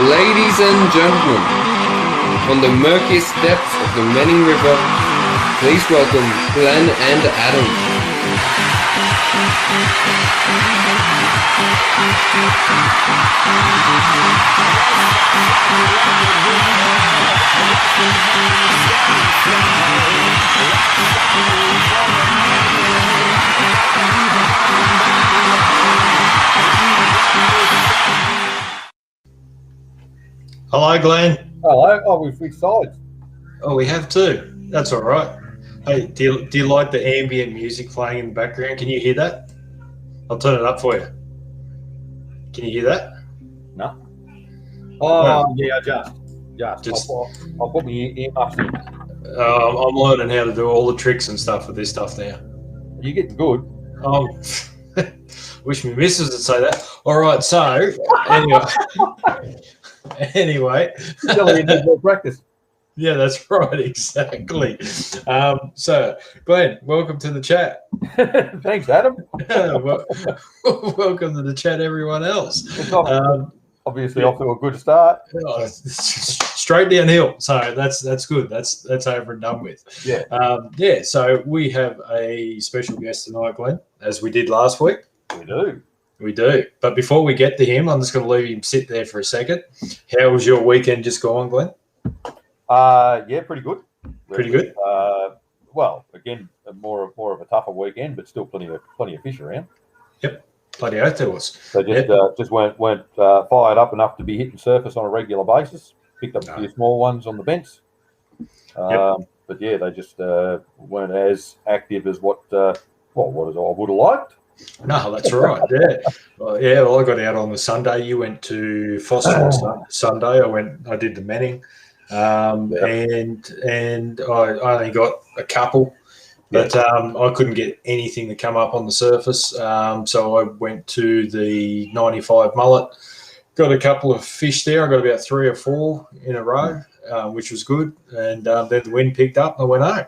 Ladies and gentlemen, on the murkiest depths of the Manning River, please welcome Glenn and Adam. Hello, Glenn. Hello. Oh, we've switched sides. Oh, we have too. That's all right. Hey, do you like the ambient music playing in the background? Can you hear that? I'll turn it up for you. Can you hear that? No. Oh, No. yeah, just. I'll put my earmuffs in. I'm learning how to do all the tricks and stuff with this stuff now. You're getting good. Wish my missus would say that. All right, so anyway. Still in more practice. Yeah, that's right, exactly. So, Glenn, welcome to the chat. Thanks, Adam. Welcome to the chat, everyone else. Obviously, off to a good start. Straight downhill, so that's good. That's over and done with. Yeah. So we have a special guest tonight, Glenn, as we did last week. We do. But before we get to him, I'm just going to leave him sit there for a second. How was your weekend just gone, Glenn? Yeah, pretty good. Pretty good. Well, again, more of a tougher weekend, but still plenty of fish around. Yep. Bloody oath there was. So just weren't fired up enough to be hitting surface on a regular basis. Picked up a few small ones on the bench. But yeah, they just weren't as active as what I would have liked. No, that's right. Yeah. Well, I got out on the Sunday. You went to Foster on Sunday. I did the Manning. And I only got a couple, but I couldn't get anything to come up on the surface. So I went to the 95 mullet, got a couple of fish there. I got about 3 or 4 in a row, which was good. And then the wind picked up and I went home.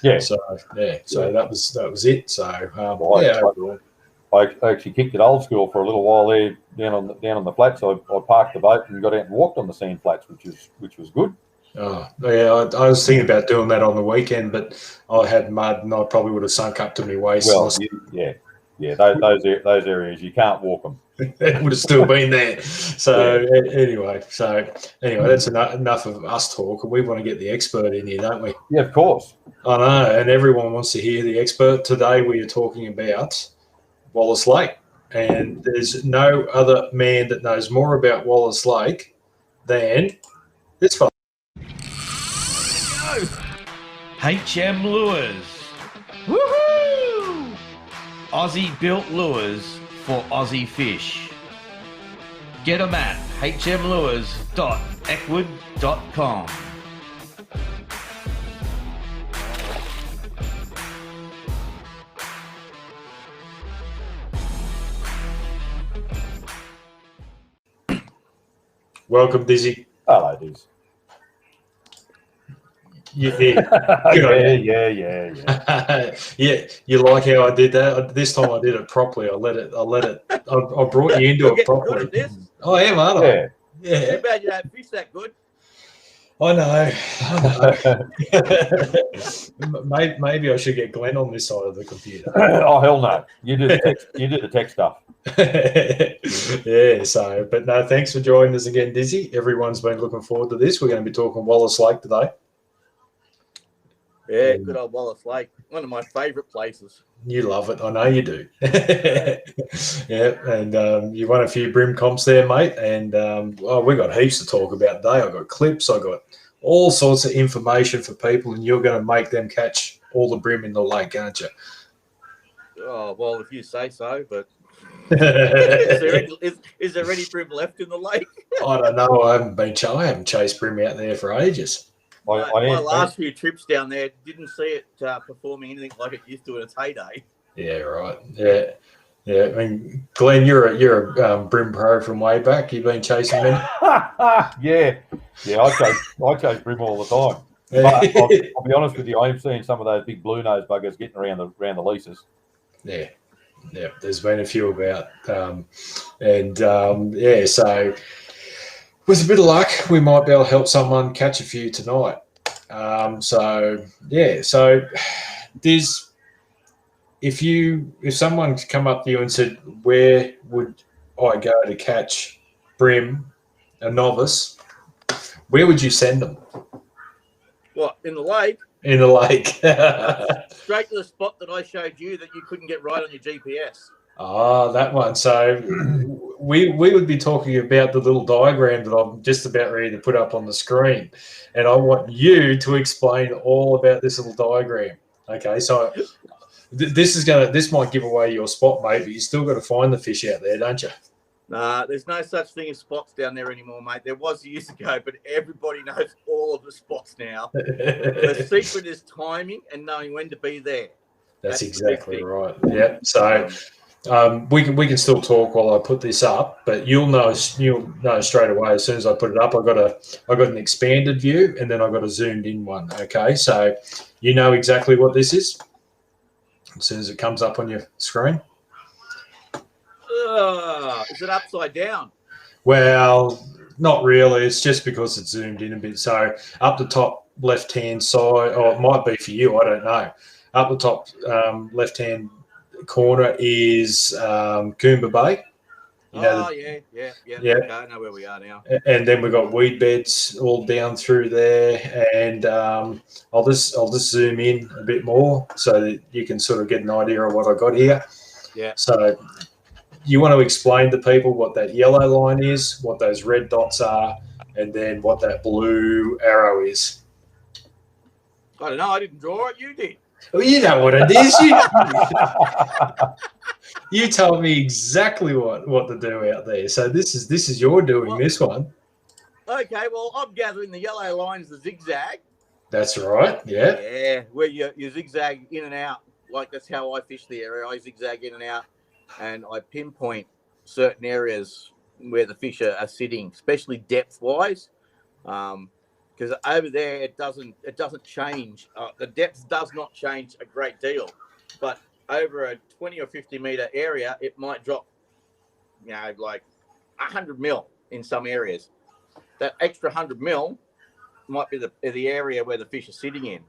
Yeah. So that was it. So I actually kicked it old school for a little while there down on the flats. So I parked the boat and got out and walked on the sand flats, which was good. Oh, yeah, I was thinking about doing that on the weekend, but I had mud and I probably would have sunk up to my waist. Well, those areas you can't walk them. It would have still been there. So anyway, that's enough of us talk. We want to get the expert in here, don't we? Yeah, of course. I know, and everyone wants to hear the expert. Today we are talking about Wallace Lake, and there's no other man that knows more about Wallace Lake than this fella. HM Lures. Woohoo! Aussie built lures for Aussie fish. Get them at hmlures.eckwood.com. Welcome, Dizzy. Hello, Diz. Yeah. Yeah, you like how I did that? This time I did it properly. I brought you into it properly. I am, aren't I? Yeah. Too bad you don't fish that good. I know. Maybe I should get Glenn on this side of the computer. Oh, hell no. You did the tech stuff. Yeah, so, but no, thanks for joining us again, Dizzy. Everyone's been looking forward to this. We're going to be talking Wallace Lake today. Yeah, good old Wallace Lake. One of my favourite places. You love it. I know you do. Yeah, and you won a few Bream comps there, mate. And we got heaps to talk about today. I got clips. I got all sorts of information for people, and you're going to make them catch all the Bream in the lake, aren't you? Oh, well, if you say so, but is there any Bream left in the lake? I don't know. I haven't chased Bream out there for ages. My last few trips down there didn't see it performing anything like it used to in its heyday. Yeah, right. Yeah. I mean, Glenn, you're a Bream pro from way back. You've been chasing many. Yeah. I chase Bream all the time. But I'll be honest with you, I am seeing some of those big blue nose buggers getting around the leases. Yeah. There's been a few about, so. With a bit of luck, we might be able to help someone catch a few tonight. So there's if someone come up to you and said, where would I go to catch Bream, a novice, where would you send them? What, in the lake? In the lake. Straight to the spot that I showed you that you couldn't get right on your GPS. Ah, that one. So we would be talking about the little diagram that I'm just about ready to put up on the screen. And I want you to explain all about this little diagram. Okay, so this might give away your spot, mate, but you still got to find the fish out there, don't you? Nah, there's no such thing as spots down there anymore, mate. There was years ago, but everybody knows all of the spots now. The secret is timing and knowing when to be there. That's exactly right. Yeah. So we can still talk while I put this up, but you'll know straight away as soon as I put it up. I got an expanded view and then I got a zoomed in one. Okay, so you know exactly what this is as soon as it comes up on your screen. Is it upside down? Well, not really. It's just because it's zoomed in a bit. So up the top left-hand side, or it might be for you, I don't know. Up the top left-hand corner is Coomba Bay. Yeah. Okay, I know where we are now. And then we've got weed beds all down through there. And I'll just zoom in a bit more so that you can sort of get an idea of what I got here. Yeah. So you want to explain to people what that yellow line is, what those red dots are, and then what that blue arrow is. I don't know. I didn't draw it. You did. Well, you know what it is. You told me exactly what to do out there. So this is your doing, this one. Okay. Well, I'm gathering the yellow line is the zigzag. That's right. Yeah. Yeah, where you zigzag in and out. Like that's how I fish the area. I zigzag in and out. And I pinpoint certain areas where the fish are sitting, especially depth-wise, because over there it doesn't change. The depth does not change a great deal, but over a 20 or 50 meter area, it might drop, like 100 mil in some areas. That extra 100 mil might be the area where the fish are sitting in.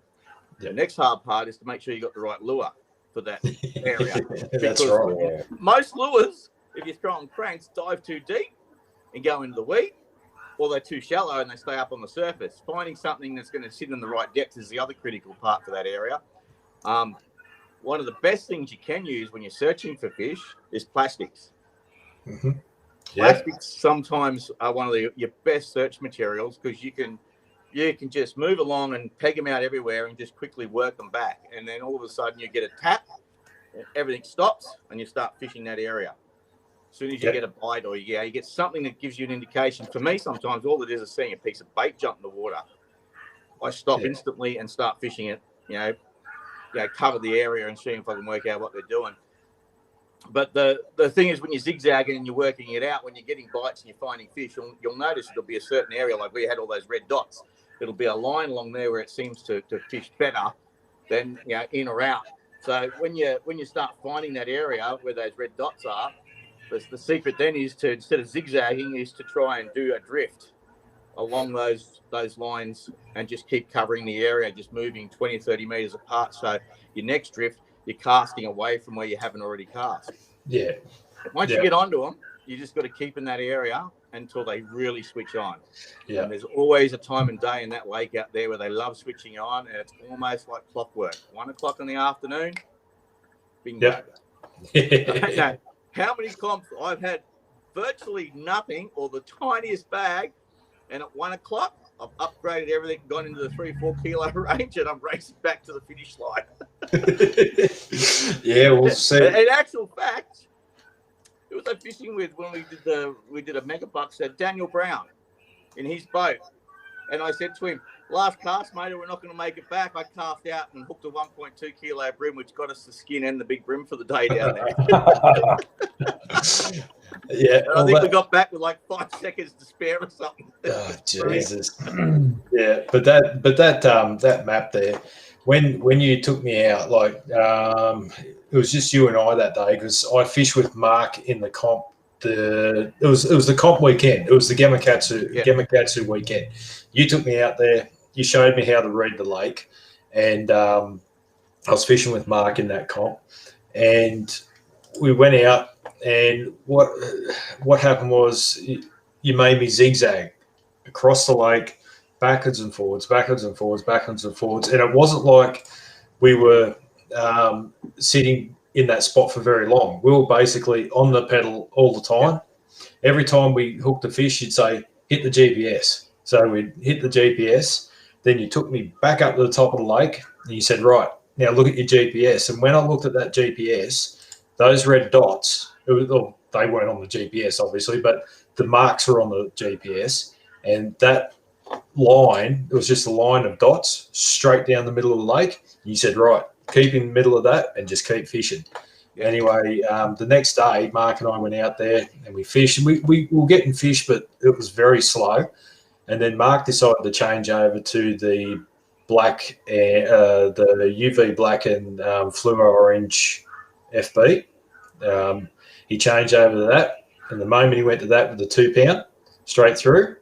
Yep. The next hard part is to make sure you got the right lure for that area. That's right. Yeah. Most lures, if you're throwing cranks, dive too deep and go into the weed, or they're too shallow and they stay up on the surface. Finding something that's going to sit in the right depth is the other critical part for that area. One of the best things you can use when you're searching for fish is plastics. Mm-hmm. Plastics sometimes are one of your best search materials because you can just move along and peg them out everywhere and just quickly work them back. And then all of a sudden you get a tap, everything stops, and you start fishing that area. As soon as you get a bite or you get something that gives you an indication. For me, sometimes all it is seeing a piece of bait jump in the water. I stop instantly and start fishing it, cover the area and see if I can work out what they're doing. But the thing is, when you're zigzagging and you're working it out, when you're getting bites and you're finding fish, you'll notice it'll be a certain area, like we had all those red dots. It'll be a line along there where it seems to fish better than in or out. So when you start finding that area where those red dots are, the secret then is to, instead of zigzagging, is to try and do a drift along those lines and just keep covering the area, just moving 20, 30 meters apart. So your next drift, you're casting away from where you haven't already cast. Yeah. Once you get onto them, you just got to keep in that area until they really switch on. Yeah. And there's always a time and day in that lake out there where they love switching on, and it's almost like clockwork. 1 o'clock in the afternoon, bingo. I don't know how many comps I've had virtually nothing or the tiniest bag, and at 1 o'clock, I've upgraded everything, gone into the 3-4 kilo range, and I'm racing back to the finish line. Yeah, we'll see. In actual fact, it was like fishing with when we did a mega bucks at Daniel Brown in his boat, and I said to him, "Last cast, mate, we're not going to make it back." I cast out and hooked a 1.2 kilo brim, which got us the skin and the big brim for the day down there. Yeah, And I think we got back with like 5 seconds to spare or something. Oh, Jesus. Yeah, but that map there, when you took me out, like it was just you and I that day, because I fished with Mark in the comp. It was the comp weekend. It was the Gamakatsu weekend. You took me out there. You showed me how to read the lake, and I was fishing with Mark in that comp, and we went out. And what happened was you made me zigzag across the lake, backwards and forwards, backwards and forwards, backwards and forwards. And it wasn't like we were sitting in that spot for very long. We were basically on the pedal all the time. Every time we hooked the fish, you'd say, hit the GPS. So we'd hit the GPS. Then you took me back up to the top of the lake and you said, right, now look at your GPS. And when I looked at that GPS, those red dots, they weren't on the GPS, obviously, but the marks were on the GPS. And that line, it was just a line of dots straight down the middle of the lake. You said, right, keep in the middle of that and just keep fishing. Anyway, the next day, Mark and I went out there and we fished. And we were getting fish, but it was very slow. And then Mark decided to change over to the black, the UV black and fluoro orange FB. He changed over to that, and the moment he went to that with the 2 pound straight through,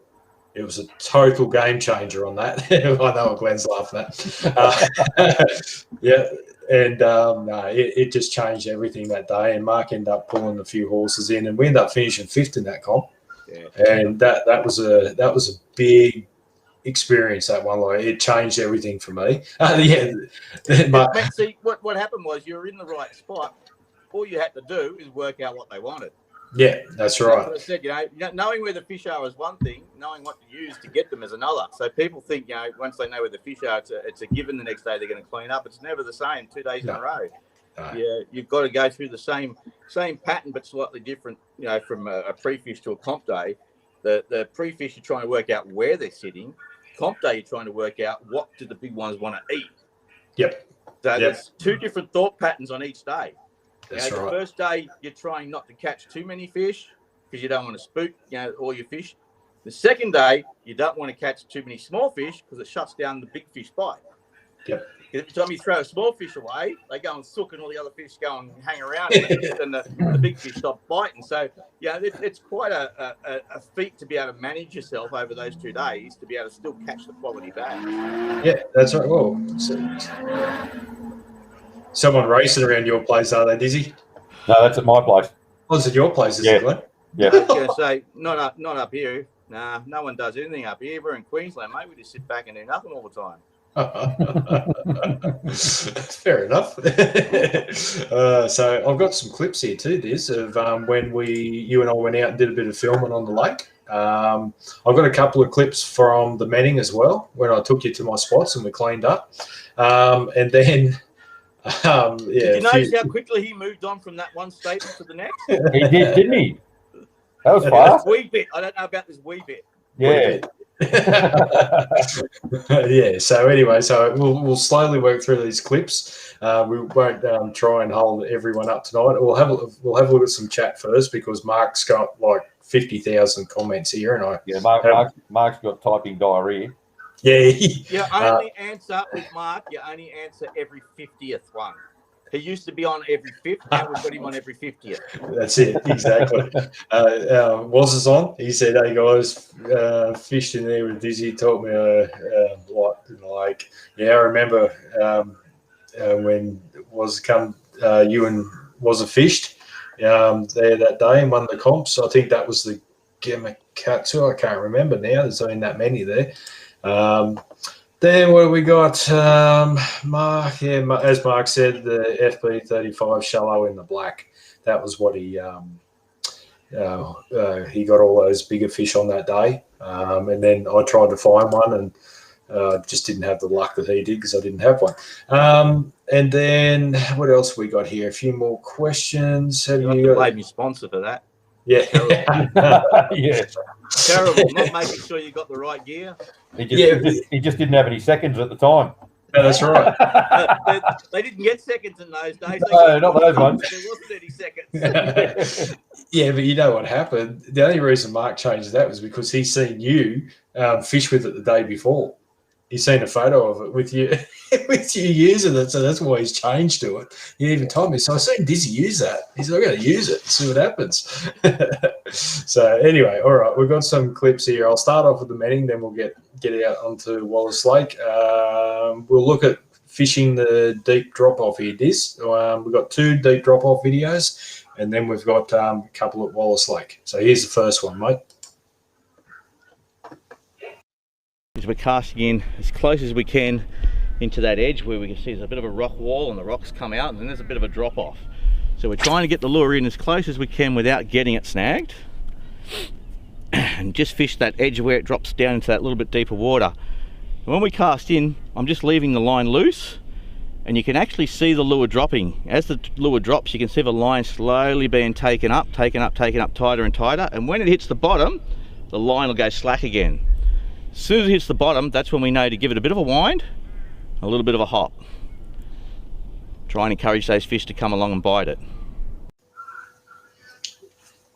it was a total game changer on that. I know what Glenn's laughing at. Yeah, and it just changed everything that day. And Mark ended up pulling a few horses in, and we ended up finishing 5th in that comp. Yeah. And that was a big experience, that one. Like, it changed everything for me. See, what happened was you were in the right spot. All you had to do is work out what they wanted. Yeah, that's right. That's what I said, knowing where the fish are is one thing, knowing what to use to get them is another. So people think, once they know where the fish are, it's a given the next day they're going to clean up. It's never the same 2 days in a row. No. Yeah, you've got to go through the same pattern, but slightly different, from a pre-fish to a comp day. The pre-fish, you're trying to work out where they're sitting. Comp day, you're trying to work out what do the big ones want to eat. Yep. So there's 2 different thought patterns on each day. That's right. The first day, you're trying not to catch too many fish because you don't want to spook, all your fish. The second day, you don't want to catch too many small fish because it shuts down the big fish bite. Yep. Every time you throw a small fish away, they go and sook, and all the other fish go and hang around, and the big fish stop biting. So, yeah, it's quite a feat to be able to manage yourself over those 2 days to be able to still catch the quality bass. Yeah, that's right. Well, someone racing around your place, are they, Dizzy? No, that's at my place. Oh, it's at your place, is it, Glenn? Yeah. I was going to say, not up here. Nah, no one does anything up here. We're in Queensland, mate. We just sit back and do nothing all the time. Fair enough. So I've got some clips here too, Diz, of when you and I went out and did a bit of filming on the lake. I've got a couple of clips from the Manning as well, when I took you to my spots and we cleaned up. And then, Did you notice how quickly he moved on from that one statement to the next? He did, didn't he? That was fast. Wee bit. I don't know about this wee bit. Yeah. Yeah. So anyway, we'll slowly work through these clips. We won't try and hold everyone up tonight. We'll have a look at some chat first because Mark's got like 50,000 comments here, and Mark's got typing diarrhea. Yeah. You only answer with Mark. You only answer every 50th one. He used to be on every 5th. Now we've got him on every 50th. That's it, exactly. Was is on. He said, "Hey guys, fished in there with Dizzy. Taught me what in the lake." Yeah, I remember when you and was fished there that day and won the comps. I think that was the Gemakatsu. I can't remember now. There's only that many there. Then what have we got? Mark, as Mark said, the FB35 shallow in the black. That was what he got all those bigger fish on that day. And then I tried to find one and just didn't have the luck that he did because I didn't have one. And then what else we got here? A few more questions. You have to blame your sponsor for that. Yeah. Yeah. Terrible. Not making sure you got the right gear. He just didn't have any seconds at the time. Yeah, that's right. They didn't get seconds in those days. No, not those ones. There wasn't any seconds. Yeah, but you know what happened? The only reason Mark changed that was because he's seen you fish with it the day before. He's seen a photo of it with you with you using it, so that's why he's changed to it. He even told me. So I seen Dizzy use that. He said, "I'm going to use it, see what happens." So anyway, all right, we've got some clips here. I'll start off with the Manning, then we'll get out onto Wallace Lake. We'll look at fishing the deep drop-off here, Diz. We've got 2 deep drop-off videos, and then we've got a couple at Wallace Lake. So here's the first one, mate. We're casting in as close as we can into that edge where we can see there's a bit of a rock wall and the rocks come out, and then there's a bit of a drop off. So we're trying to get the lure in as close as we can without getting it snagged, and just fish that edge where it drops down into that little bit deeper water. And when we cast in, I'm just leaving the line loose, and you can actually see the lure dropping. As the lure drops, you can see the line slowly being taken up, tighter and tighter, and when it hits the bottom, the line will go slack again. As soon as it hits the bottom, that's when we know to give it a bit of a wind, a little bit of a hop. Try and encourage those fish to come along and bite it.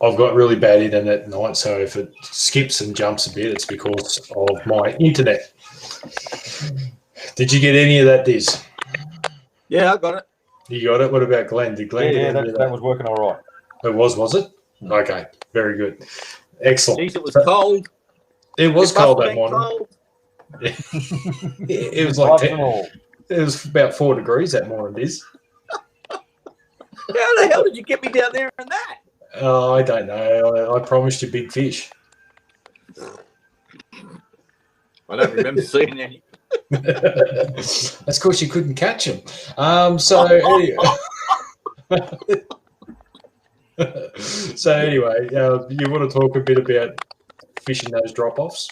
I've got really bad internet at night, so if it skips and jumps a bit, it's because of my internet. Did you get any of that, Diz? Yeah, I got it. You got it? What about Glenn? Did Glenn get any of that was working all right. It was it? Okay, very good. Excellent. Jeez, it was cold. It was cold that morning. Cold. It was like 10, it was about 4 degrees that morning, Diz. How the hell did you get me down there in that? Oh, I don't know. I promised you big fish. I don't remember seeing any. That's because you couldn't catch them. Anyway. So anyway, you want to talk a bit about fishing those drop-offs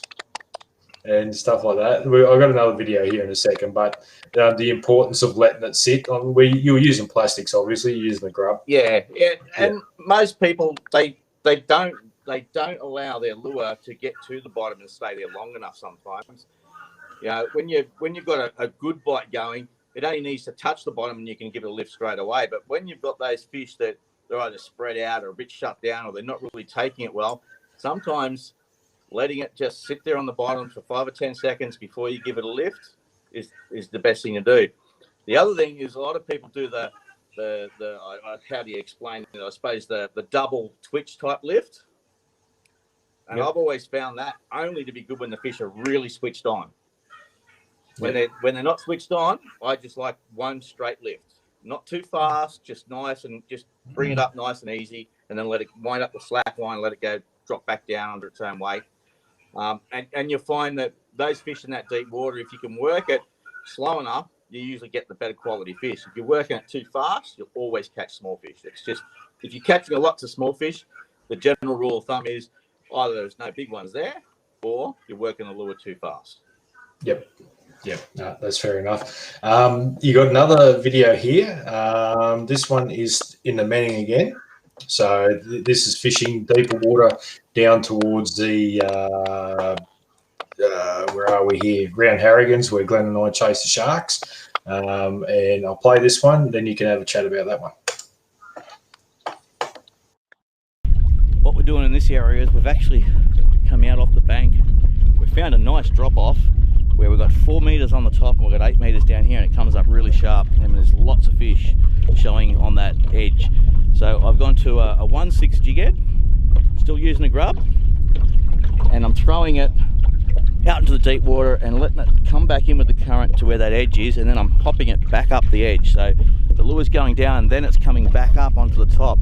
and stuff like that. I've got another video here in a second, but the importance of letting it sit. You were using plastics, obviously. You're using the grub. Yeah. And most people they don't allow their lure to get to the bottom and stay there long enough. Sometimes, when you've got a good bite going, it only needs to touch the bottom and you can give it a lift straight away. But when you've got those fish that they're either spread out or a bit shut down, or they're not really taking it well, sometimes letting it just sit there on the bottom for 5 or 10 seconds before you give it a lift is the best thing to do. The other thing is a lot of people do how do you explain it? I suppose the double twitch type lift. And I've always found that only to be good when the fish are really switched on. When they're not switched on, I just like one straight lift. Not too fast, just nice, and just bring it up nice and easy, and then let it wind up the slack line, let it go drop back down under its own weight. And you'll find that those fish in that deep water, if you can work it slow enough, you usually get the better quality fish. If you're working it too fast, you'll always catch small fish. It's just, if you're catching lots of small fish, the general rule of thumb is either there's no big ones there, or you're working the lure too fast. Yep. No, that's fair enough. You got another video here. This one is in the Manning again. So this is fishing deeper water down towards the where are we here? Round Harrigan's, where Glenn and I chase the sharks. And I'll play this one, then you can have a chat about that one. What we're doing in this area is we've actually come out off the bank. We found a nice drop off where we've got 4 meters on the top and we've got 8 meters down here, and it comes up really sharp, and there's lots of fish showing on that edge. So I've gone to a 1/6 jig head, still using a grub, and I'm throwing it out into the deep water and letting it come back in with the current to where that edge is, and then I'm popping it back up the edge. So the lure's going down and then it's coming back up onto the top.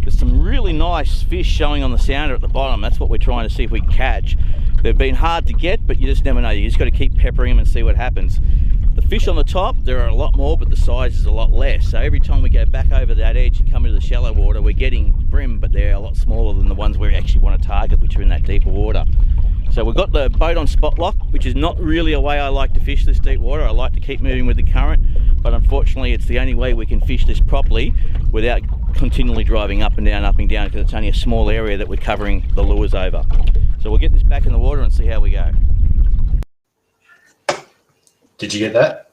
There's some really nice fish showing on the sounder at the bottom. That's what we're trying to see if we catch. They've been hard to get, but you just never know. You just got to keep peppering them and see what happens. The fish on the top, there are a lot more, but the size is a lot less. So every time we go back over that edge and come into the shallow water, we're getting bream, but they're a lot smaller than the ones we actually want to target, which are in that deeper water. So we've got the boat on spot lock, which is not really a way I like to fish this deep water. I like to keep moving with the current, but unfortunately it's the only way we can fish this properly without continually driving up and down, because it's only a small area that we're covering the lures over. So we'll get this back in the water and see how we go. Did you get that?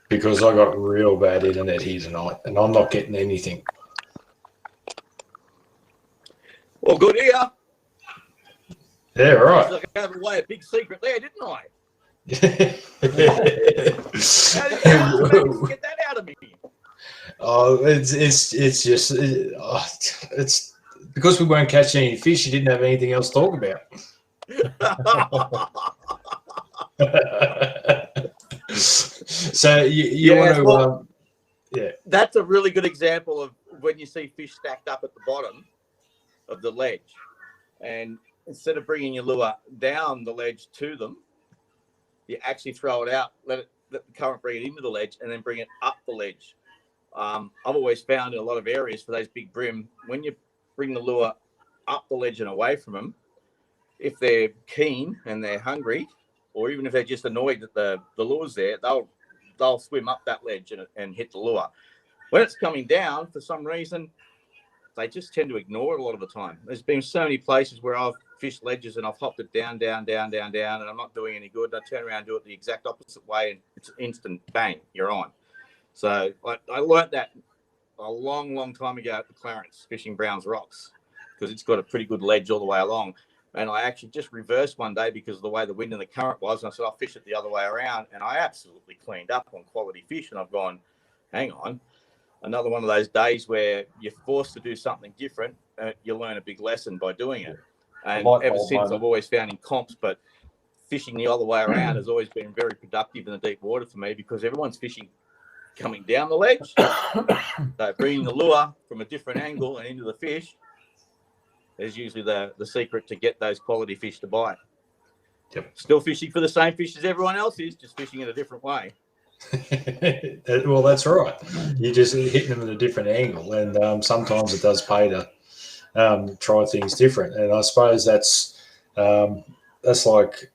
Because I got real bad internet here tonight and I'm not getting anything. Well, good here. Yeah, right. I gave away a big secret there, didn't I? How did you get that out of me? Oh, it's just it's because we weren't catching any fish. You didn't have anything else to talk about. So you want to, yeah. That's a really good example of when you see fish stacked up at the bottom of the ledge, and instead of bringing your lure down the ledge to them, you actually throw it out, let the current bring it into the ledge, and then bring it up the ledge. I've always found in a lot of areas for those big bream, when you bring the lure up the ledge and away from them, if they're keen and they're hungry, or even if they're just annoyed that the lure's there, they'll swim up that ledge and hit the lure. When it's coming down, for some reason, they just tend to ignore it a lot of the time. There's been so many places where I've fished ledges and I've hopped it down, and I'm not doing any good. I turn around and do it the exact opposite way, and it's instant bang, you're on. So I learnt that a long time ago at the Clarence, fishing Brown's Rocks, because it's got a pretty good ledge all the way along. And I actually just reversed one day because of the way the wind and the current was. And I said, I'll fish it the other way around. And I absolutely cleaned up on quality fish. And I've gone, hang on. Another one of those days where you're forced to do something different. You learn a big lesson by doing it. And ever since, I've always found in comps, but fishing the other way around has always been very productive in the deep water for me, because everyone's fishing coming down the ledge. So bringing the lure from a different angle and into the fish is usually the secret to get those quality fish to bite. Yep. Still fishing for the same fish as everyone else is, just fishing in a different way. Well, that's right. You're just hitting them at a different angle, and sometimes it does pay to try things different. And I suppose that's like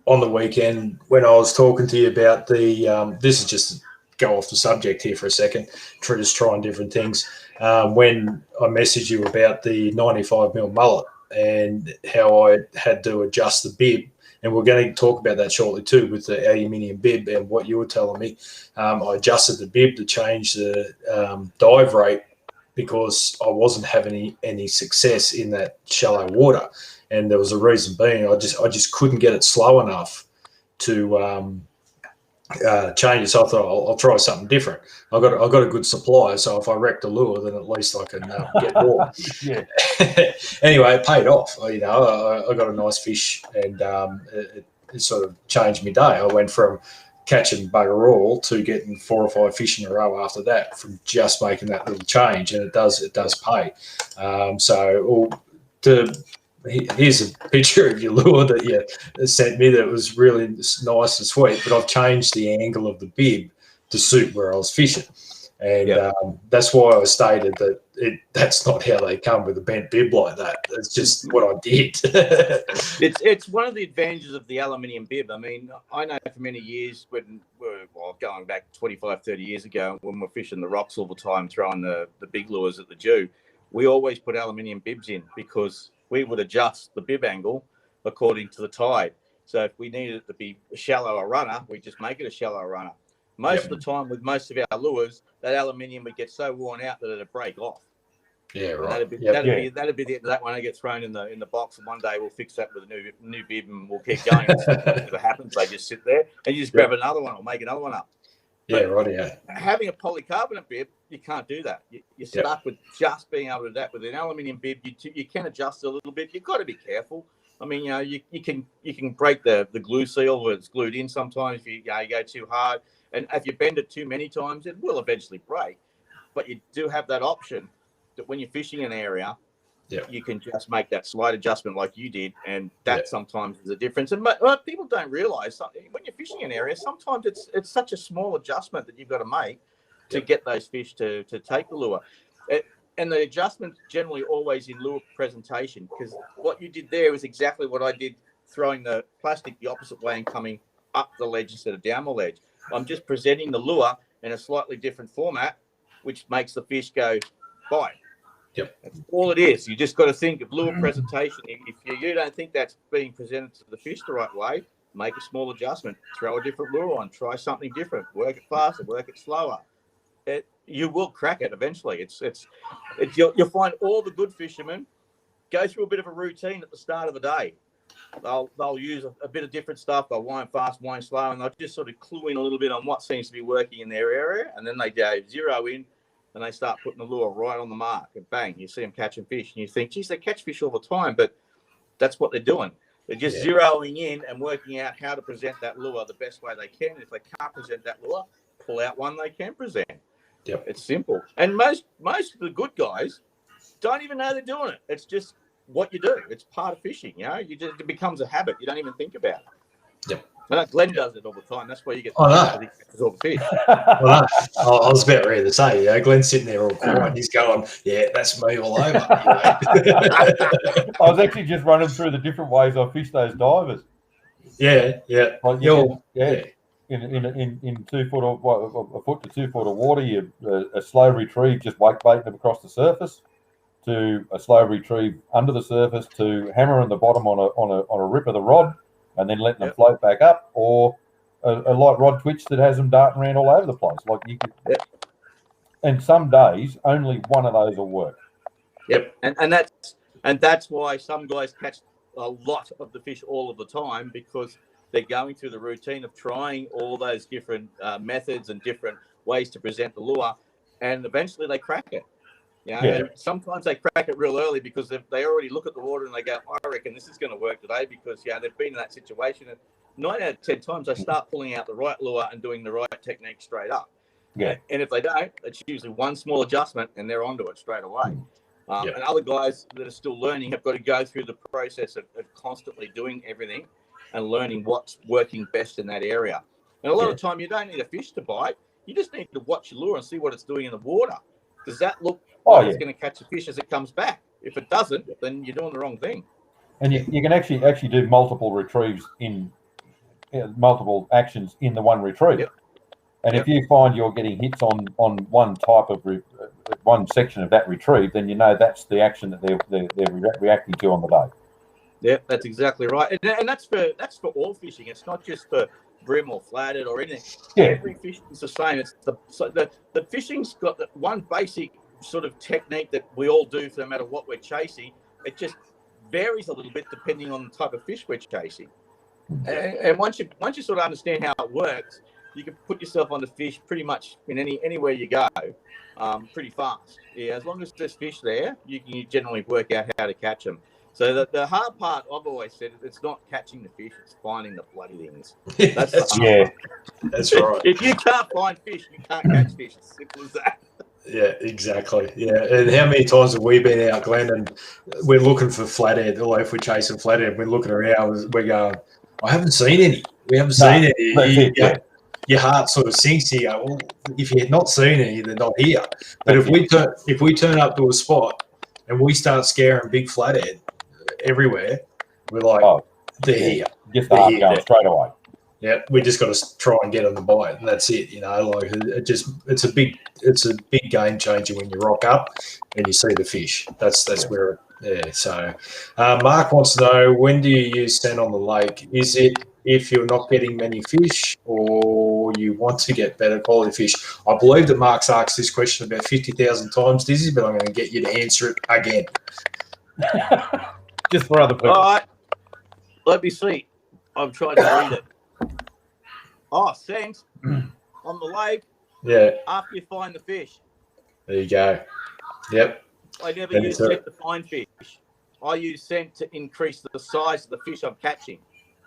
on the weekend when I was talking to you about the this is just go off the subject here for a second, just trying different things. When I messaged you about the 95mm mullet and how I had to adjust the bib, and we're going to talk about that shortly too with the aluminium bib and what you were telling me. I adjusted the bib to change the dive rate because I wasn't having any success in that shallow water, and there was a reason being I just couldn't get it slow enough to changes. So I thought I'll try something different. I've got a good supply, so if I wreck the lure, then at least I can get more. Yeah. Anyway, it paid off. I got a nice fish, and it sort of changed my day. I went from catching bugger all to getting 4 or 5 fish in a row after that, from just making that little change, and it does pay. Here's a picture of your lure that you sent me that was really nice and sweet, but I've changed the angle of the bib to suit where I was fishing. And that's why I stated that that's not how they come with a bent bib like that. It's just what I did. It's one of the advantages of the aluminium bib. I mean, I know for many years when going back 25, 30 years ago, when we're fishing the rocks all the time, throwing the big lures at the Jew, we always put aluminium bibs in because we would adjust the bib angle according to the tide. So if we needed it to be a shallower runner, we just make it a shallower runner. Most of the time with most of our lures, that aluminium would get so worn out that it'd break off. Yeah, right. That'd be the end of that one. I get thrown in the box, and one day we'll fix that with a new bib, and we'll keep going. If it happens, they just sit there, and you just grab another one or make another one up. Yeah, right. Yeah. Having a polycarbonate bib, you can't do that. You're stuck with just being able to do that. With an aluminium bib, you can adjust a little bit. You've got to be careful. I mean, you can break the glue seal where it's glued in sometimes if you go too hard. And if you bend it too many times, it will eventually break. But you do have that option that when you're fishing an area, you can just make that slight adjustment like you did. And that sometimes is a difference. And but people don't realize when you're fishing an area, sometimes it's such a small adjustment that you've got to make to get those fish to take the lure. And the adjustment generally always in lure presentation, because what you did there was exactly what I did, throwing the plastic the opposite way and coming up the ledge instead of down the ledge. I'm just presenting the lure in a slightly different format, which makes the fish go bite. Yep. That's all it is. You just got to think of lure presentation. If you don't think that's being presented to the fish the right way, make a small adjustment. Throw a different lure on. Try something different. Work it faster. Work it slower. You will crack it eventually. You'll find all the good fishermen go through a bit of a routine at the start of the day. They'll use a bit of different stuff. They'll wind fast, wind slow, and they'll just sort of clue in a little bit on what seems to be working in their area, and then they go zero in, and they start putting the lure right on the mark, and bang, you see them catching fish, and you think, geez, they catch fish all the time, but that's what they're doing. They're just zeroing in and working out how to present that lure the best way they can. If they can't present that lure, pull out one they can present. Yep. It's simple. And most of the good guys don't even know they're doing it. It's just what you do. It's part of fishing, it becomes a habit. You don't even think about it. Yep. Glenn does it all the time. That's why you get all the fish. I was about ready to say, Glenn's sitting there all quiet. He's going, that's me all over. I was actually just running through the different ways I fish those divers. Yeah. Like in 2 foot of a foot to 2 foot of water, a slow retrieve, just wake baiting them across the surface, to a slow retrieve under the surface, to hammering the bottom on a rip of the rod, and then letting them float back up, or a light rod twitch that has them darting around all over the place. Like you could, and some days only one of those will work. Yep, and that's why some guys catch a lot of the fish all of the time, because they're going through the routine of trying all those different methods and different ways to present the lure, and eventually they crack it. And sometimes they crack it real early because they already look at the water and they go, I reckon this is going to work today, because they've been in that situation. And 9 out of 10 times they start pulling out the right lure and doing the right technique straight up. Yeah. And if they don't, it's usually one small adjustment and they're onto it straight away. And other guys that are still learning have got to go through the process of constantly doing everything and learning what's working best in that area. And a lot of the time you don't need a fish to bite. You just need to watch your lure and see what it's doing in the water. Does that look like it's going to catch a fish as it comes back? If it doesn't, then you're doing the wrong thing. And you can actually do multiple retrieves in multiple actions in the one retrieve. And if you find you're getting hits on one type of one section of that retrieve, then that's the action that they're reacting to on the day. Yeah, that's exactly right. And that's for all fishing. It's not just for brim or flathead or anything. Every fishing is the same. It's the fishing's got the one basic sort of technique that we all do, no matter what we're chasing. It just varies a little bit depending on the type of fish we're chasing. And once you sort of understand how it works, you can put yourself on the fish pretty much in anywhere you go, pretty fast. Yeah, as long as there's fish there, you can generally work out how to catch them. So the hard part, I've always said, it's not catching the fish, it's finding the bloody things. That's the hard part. That's right. If you can't find fish, you can't catch fish. As simple as that. Yeah, exactly. Yeah, and how many times have we been out, Glenn, and we're looking for flathead, or if we're chasing flathead, we're looking around, we're going, I haven't seen any. We haven't seen any. Your heart sort of sinks. You go, well, if you're not seen any, they're not here. But if we turn up to a spot and we start scaring big flathead everywhere, we're like, they're here. Just going straight away. Yeah, we just got to try and get on the bite, and that's it. You know, like it's a big game changer when you rock up and you see the fish. That's where. Yeah. So, Mark wants to know, when do you use scent on the lake? Is it if you're not getting many fish, or you want to get better quality fish? I believe that Mark's asked this question about 50,000 times, Dizzy, but I'm going to get you to answer it again. Just for other people. All right. Let me see. I'm trying to read it. Oh, scent on the lake. Yeah. After you find the fish. There you go. Yep. I never use scent to find fish. I use scent to increase the size of the fish I'm catching.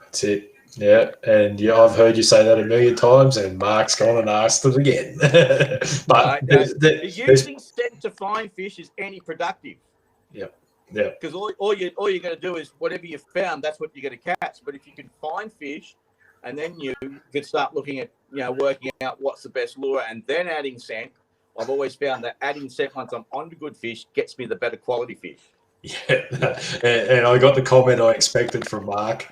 That's it. Yeah. And I've heard you say that a million times, and Mark's gone and asked it again. But using scent to find fish is anti-productive. Yep. Yeah. Because all you're going to do is whatever you found, that's what you're going to catch. But if you can find fish, and then you can start looking at, working out what's the best lure, and then adding scent. I've always found that adding scent once I'm on to good fish gets me the better quality fish. Yeah, and I got the comment I expected from Mark.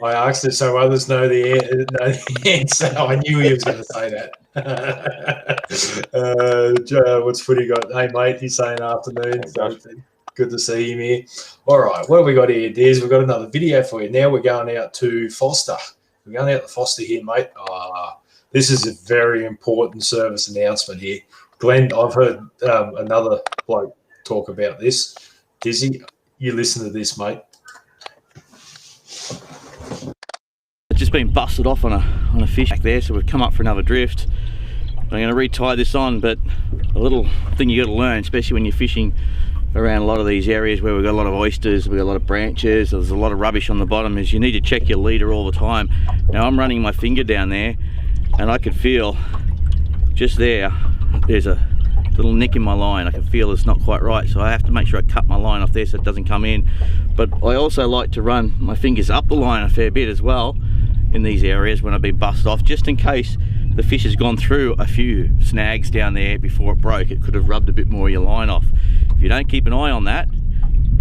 I asked it so others know the answer. I knew he was going to say that. What's Footy got? Hey, mate, he's saying afternoon. So good to see him here. All right, what have we got here, Des? We've got another video for you. Now we're going out to Foster. We're going out to Foster here, mate. This is a very important service announcement here. Glenn, I've heard another bloke talk about this. Dizzy, you listen to this, mate. It's just been busted off on a fish back there, so we've come up for another drift. I'm going to retie this on, but a little thing you got to learn, especially when you're fishing around a lot of these areas where we've got a lot of oysters, we've got a lot of branches, there's a lot of rubbish on the bottom, is you need to check your leader all the time. Now I'm running my finger down there, and I could feel just there's a little nick in my line. I can feel it's not quite right, so I have to make sure I cut my line off there so it doesn't come in. But I also like to run my fingers up the line a fair bit as well in these areas when I've been busted off, just in case the fish has gone through a few snags down there before it broke. It could have rubbed a bit more of your line off. If you don't keep an eye on that,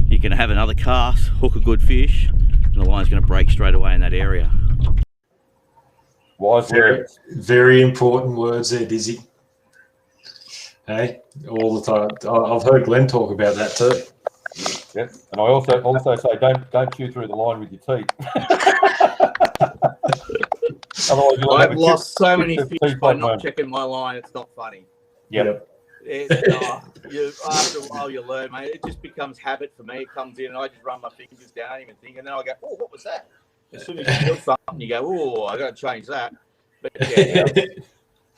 you can have another cast, hook a good fish, and the line's going to break straight away in that area. Very, very important words there, Dizzy. Hey, all the time. I've heard Glenn talk about that too. Yep, and I also say don't chew through the line with your teeth. I've lost so many fish by not checking my line. It's not funny. Yep. After a while you learn, mate. It just becomes habit for me. It comes in and I just run my fingers down, I don't even think, and then I go, oh, what was that? As soon as you feel something, you go, oh, I got to change that. But yeah,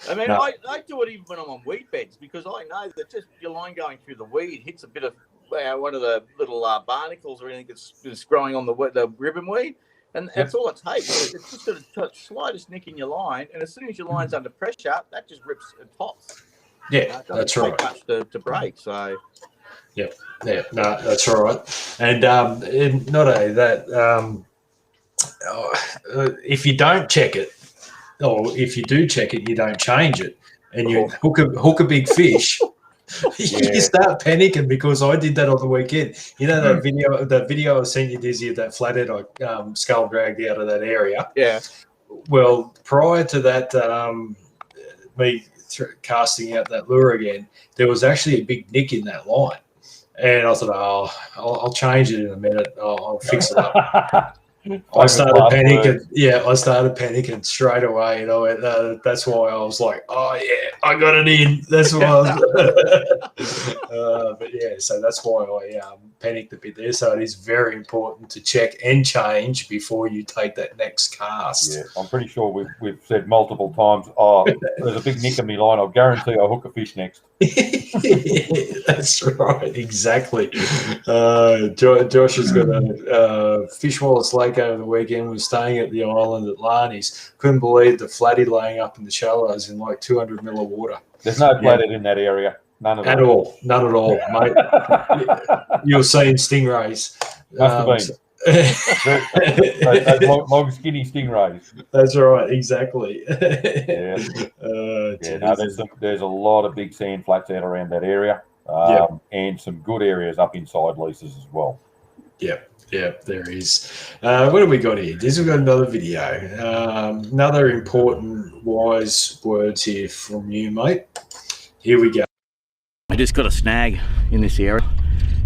I mean, I do it even when I'm on weed beds, because I know that just your line going through the weed hits a bit of one of the little barnacles or anything that's growing on the ribbon weed, and that's all it takes. It's just got a slightest nick in your line, and as soon as your line's under pressure, that just rips and pops. Yeah, that's right. Much to break, so. Yeah, no, that's all right. And not only that, if you don't check it, or if you do check it, you don't change it, and you hook a big fish, you start panicking, because I did that on the weekend. You know that video I sent you, Dizzy, of that flathead I skull dragged out of that area? Yeah. Well, prior to that, me casting out that lure again, there was actually a big nick in that line. And I thought, I'll change it in a minute. I'll fix it up. I started panicking. Yeah, I started panicking straight away. You know, that's why I was like, "Oh yeah, I got it in." That's why. But yeah, so that's why I panicked a bit there. So it is very important to check and change before you take that next cast. Yeah, I'm pretty sure we've said multiple times. Oh, there's a big nick in my line. I'll guarantee I'll hook a fish next. That's right, exactly. Josh has got a fish Wallace Lake over the weekend. Was staying at the island at Larney's. Couldn't believe the flatty laying up in the shallows in like 200 mil of water. There's no flathead in that area. None at all. None at all, mate. You're seeing stingrays. Must have been. Those long, skinny stingrays. That's right, exactly. Yeah. No, there's a lot of big sand flats out around that area, and some good areas up inside leases as well. Yeah, there is. What have we got here? We've got another video. Another important wise words here from you, mate. Here we go. I just got a snag in this area.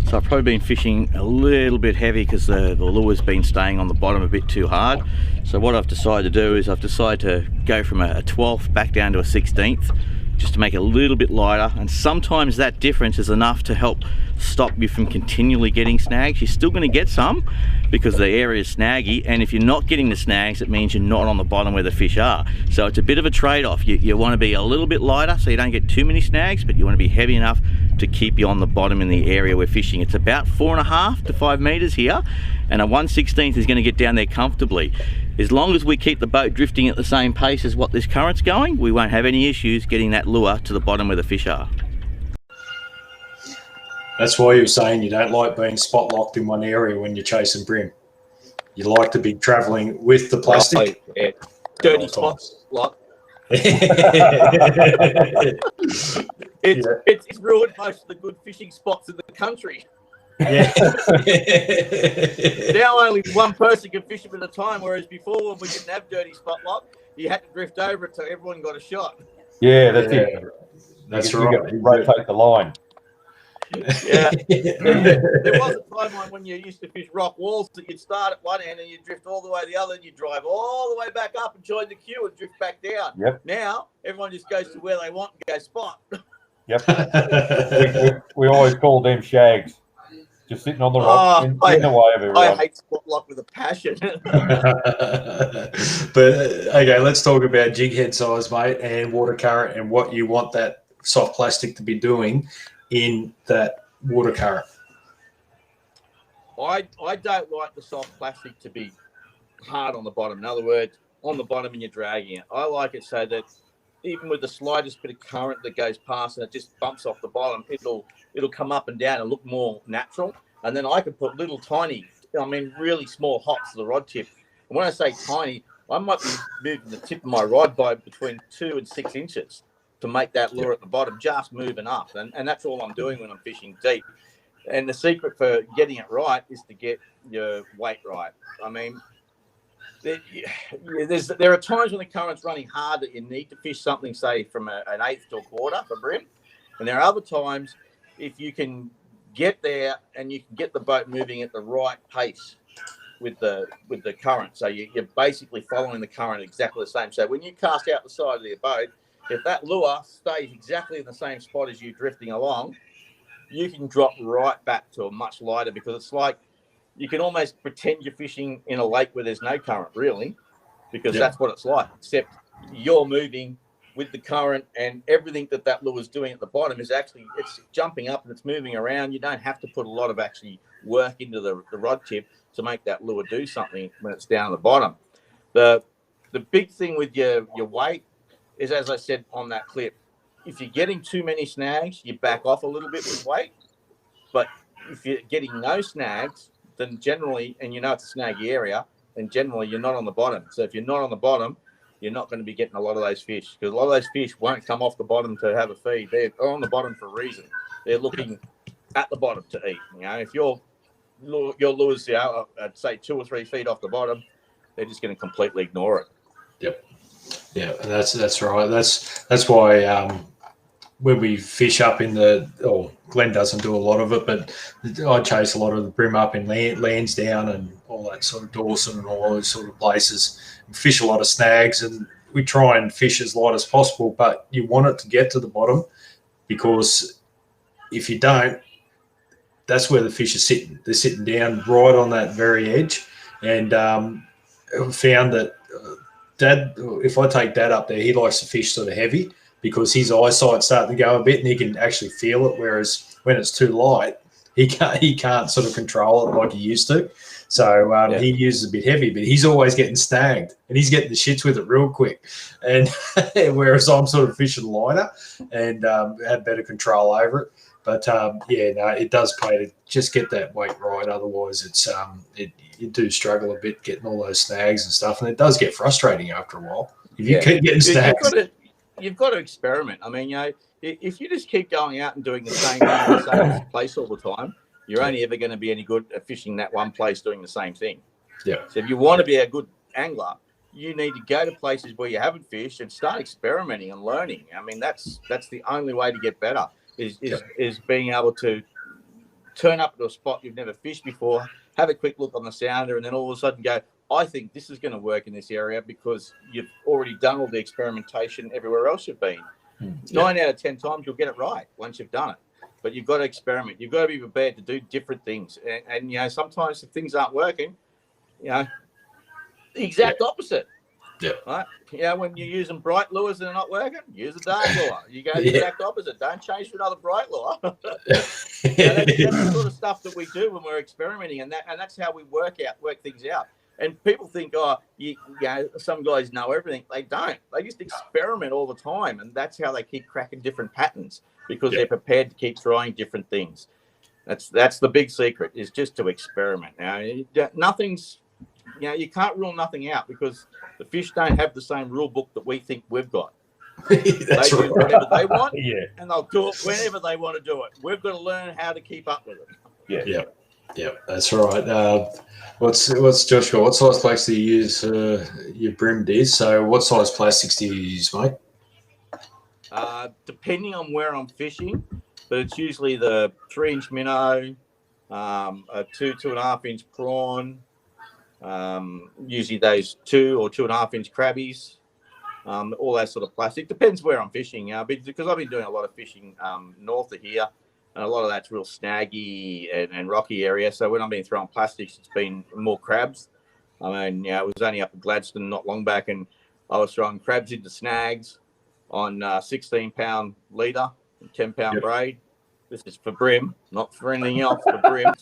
So I've probably been fishing a little bit heavy because the lure's been staying on the bottom a bit too hard. So what I've decided to do is I've decided to go from a 12th back down to a 16th, just to make it a little bit lighter. And sometimes that difference is enough to help stop you from continually getting snags. You're still going to get some because the area is snaggy, and if you're not getting the snags, it means you're not on the bottom where the fish are. So it's a bit of a trade-off. You want to be a little bit lighter so you don't get too many snags, but you want to be heavy enough to keep you on the bottom in the area we're fishing. It's about 4.5 to 5 meters here, and a 1/16 is going to get down there comfortably. As long as we keep the boat drifting at the same pace as what this current's going, we won't have any issues getting that lure to the bottom where the fish are. That's why you're saying you don't like being spot locked in one area when you're chasing bream. You like to be travelling with the plastic. Yeah. Dirty spots lock. It's ruined most of the good fishing spots in the country. Yeah. Now only one person can fish them at a time, whereas before when we didn't have dirty spot lock, you had to drift over it so everyone got a shot. Yeah, that's it. That's you right. rotate the line. Yeah. There was a time when you used to fish rock walls that you'd start at one end and you'd drift all the way to the other, and you'd drive all the way back up and join the queue and drift back down. Yep. Now everyone just goes to where they want and go spot. Yep. we always call them shags. Just sitting on the rock in the way of everyone. I hate spot lock with a passion. But okay, let's talk about jig head size, mate, and water current and what you want that soft plastic to be doing in that water current. I don't like the soft plastic to be hard on the bottom. In other words, on the bottom and you're dragging it. I like it so that even with the slightest bit of current that goes past and it just bumps off the bottom, it'll come up and down and look more natural. And then I can put little tiny, really small hops to the rod tip. And when I say tiny, I might be moving the tip of my rod by between 2 and 6 inches to make that lure at the bottom just moving up. And that's all I'm doing when I'm fishing deep. And the secret for getting it right is to get your weight right. I mean, there are times when the current's running hard that you need to fish something, say, from an eighth to a quarter for bream. And there are other times, if you can get there and you can get the boat moving at the right pace with the current. So you're basically following the current exactly the same. So when you cast out the side of your boat, if that lure stays exactly in the same spot as you drifting along, you can drop right back to a much lighter, because it's like you can almost pretend you're fishing in a lake where there's no current, really, because that's what it's like, except you're moving with the current, and everything that lure is doing at the bottom is actually, it's jumping up and it's moving around. You don't have to put a lot of actually work into the rod tip to make that lure do something when it's down at the bottom. The big thing with your weight is, as I said on that clip, if you're getting too many snags, you back off a little bit with weight. But if you're getting no snags, then generally, and you know it's a snaggy area, then generally you're not on the bottom. So if you're not on the bottom, you're not going to be getting a lot of those fish, because a lot of those fish won't come off the bottom to have a feed. They're on the bottom for a reason. They're looking at the bottom to eat. If your lure's, I'd say 2 or 3 feet off the bottom, they're just going to completely ignore it. Yep. Yeah, that's right. That's why when we fish up in Glenn doesn't do a lot of it, but I chase a lot of the brim up in Lansdowne and all that sort of Dawson and all those sort of places. We fish a lot of snags, and we try and fish as light as possible, but you want it to get to the bottom, because if you don't, that's where the fish are sitting. They're sitting down right on that very edge. And found that Dad, if I take Dad up there, he likes to fish sort of heavy because his eyesight's starting to go a bit and he can actually feel it. Whereas when it's too light, he can't sort of control it like he used to. So he uses a bit heavy, but he's always getting snagged and he's getting the shits with it real quick. And whereas I'm sort of fishing lighter and have better control over it. But it does pay to just get that weight right. Otherwise, you do struggle a bit getting all those snags and stuff, and it does get frustrating after a while if you keep getting snags. You've got to experiment. I mean, if you just keep going out and doing the same thing in the same place all the time, you're only ever going to be any good at fishing that one place doing the same thing. Yeah. So if you want to be a good angler, you need to go to places where you haven't fished and start experimenting and learning. I mean, that's the only way to get better. Is being able to turn up to a spot you've never fished before, have a quick look on the sounder, and then all of a sudden go, I think this is going to work in this area because you've already done all the experimentation everywhere else you've been. 9 out of 10 times you'll get it right once you've done it. But you've got to experiment. You've got to be prepared to do different things. And sometimes if things aren't working, the exact opposite. Yeah. Right? When you're using bright lures and they're not working, use a dark lure. You go the exact opposite. Don't change to another bright lure. That's the sort of stuff that we do when we're experimenting, and that's how we work things out. And people think, some guys know everything. They don't. They just experiment all the time, and that's how they keep cracking different patterns because they're prepared to keep trying different things. That's the big secret, is just to experiment. Now, nothing's. You can't rule nothing out because the fish don't have the same rule book that we think we've got. That's they do whatever they want, and they'll do it whenever they want to do it. We've got to learn how to keep up with it. Yeah, that's right. What's Joshua? What size plastic do you use your brim diz? So, what size plastics do you use, mate? Depending on where I'm fishing, but it's usually the 3-inch minnow, a 2.5-inch prawn. Usually those 2 or 2.5-inch crabbies, all that sort of plastic. Depends where I'm fishing, because I've been doing a lot of fishing north of here, and a lot of that's real snaggy and rocky area. So when I've been throwing plastics, it's been more crabs. I mean, it was only up in Gladstone not long back, and I was throwing crabs into snags on 16-pound leader, 10-pound braid. This is for brim, not for anything else, for brim.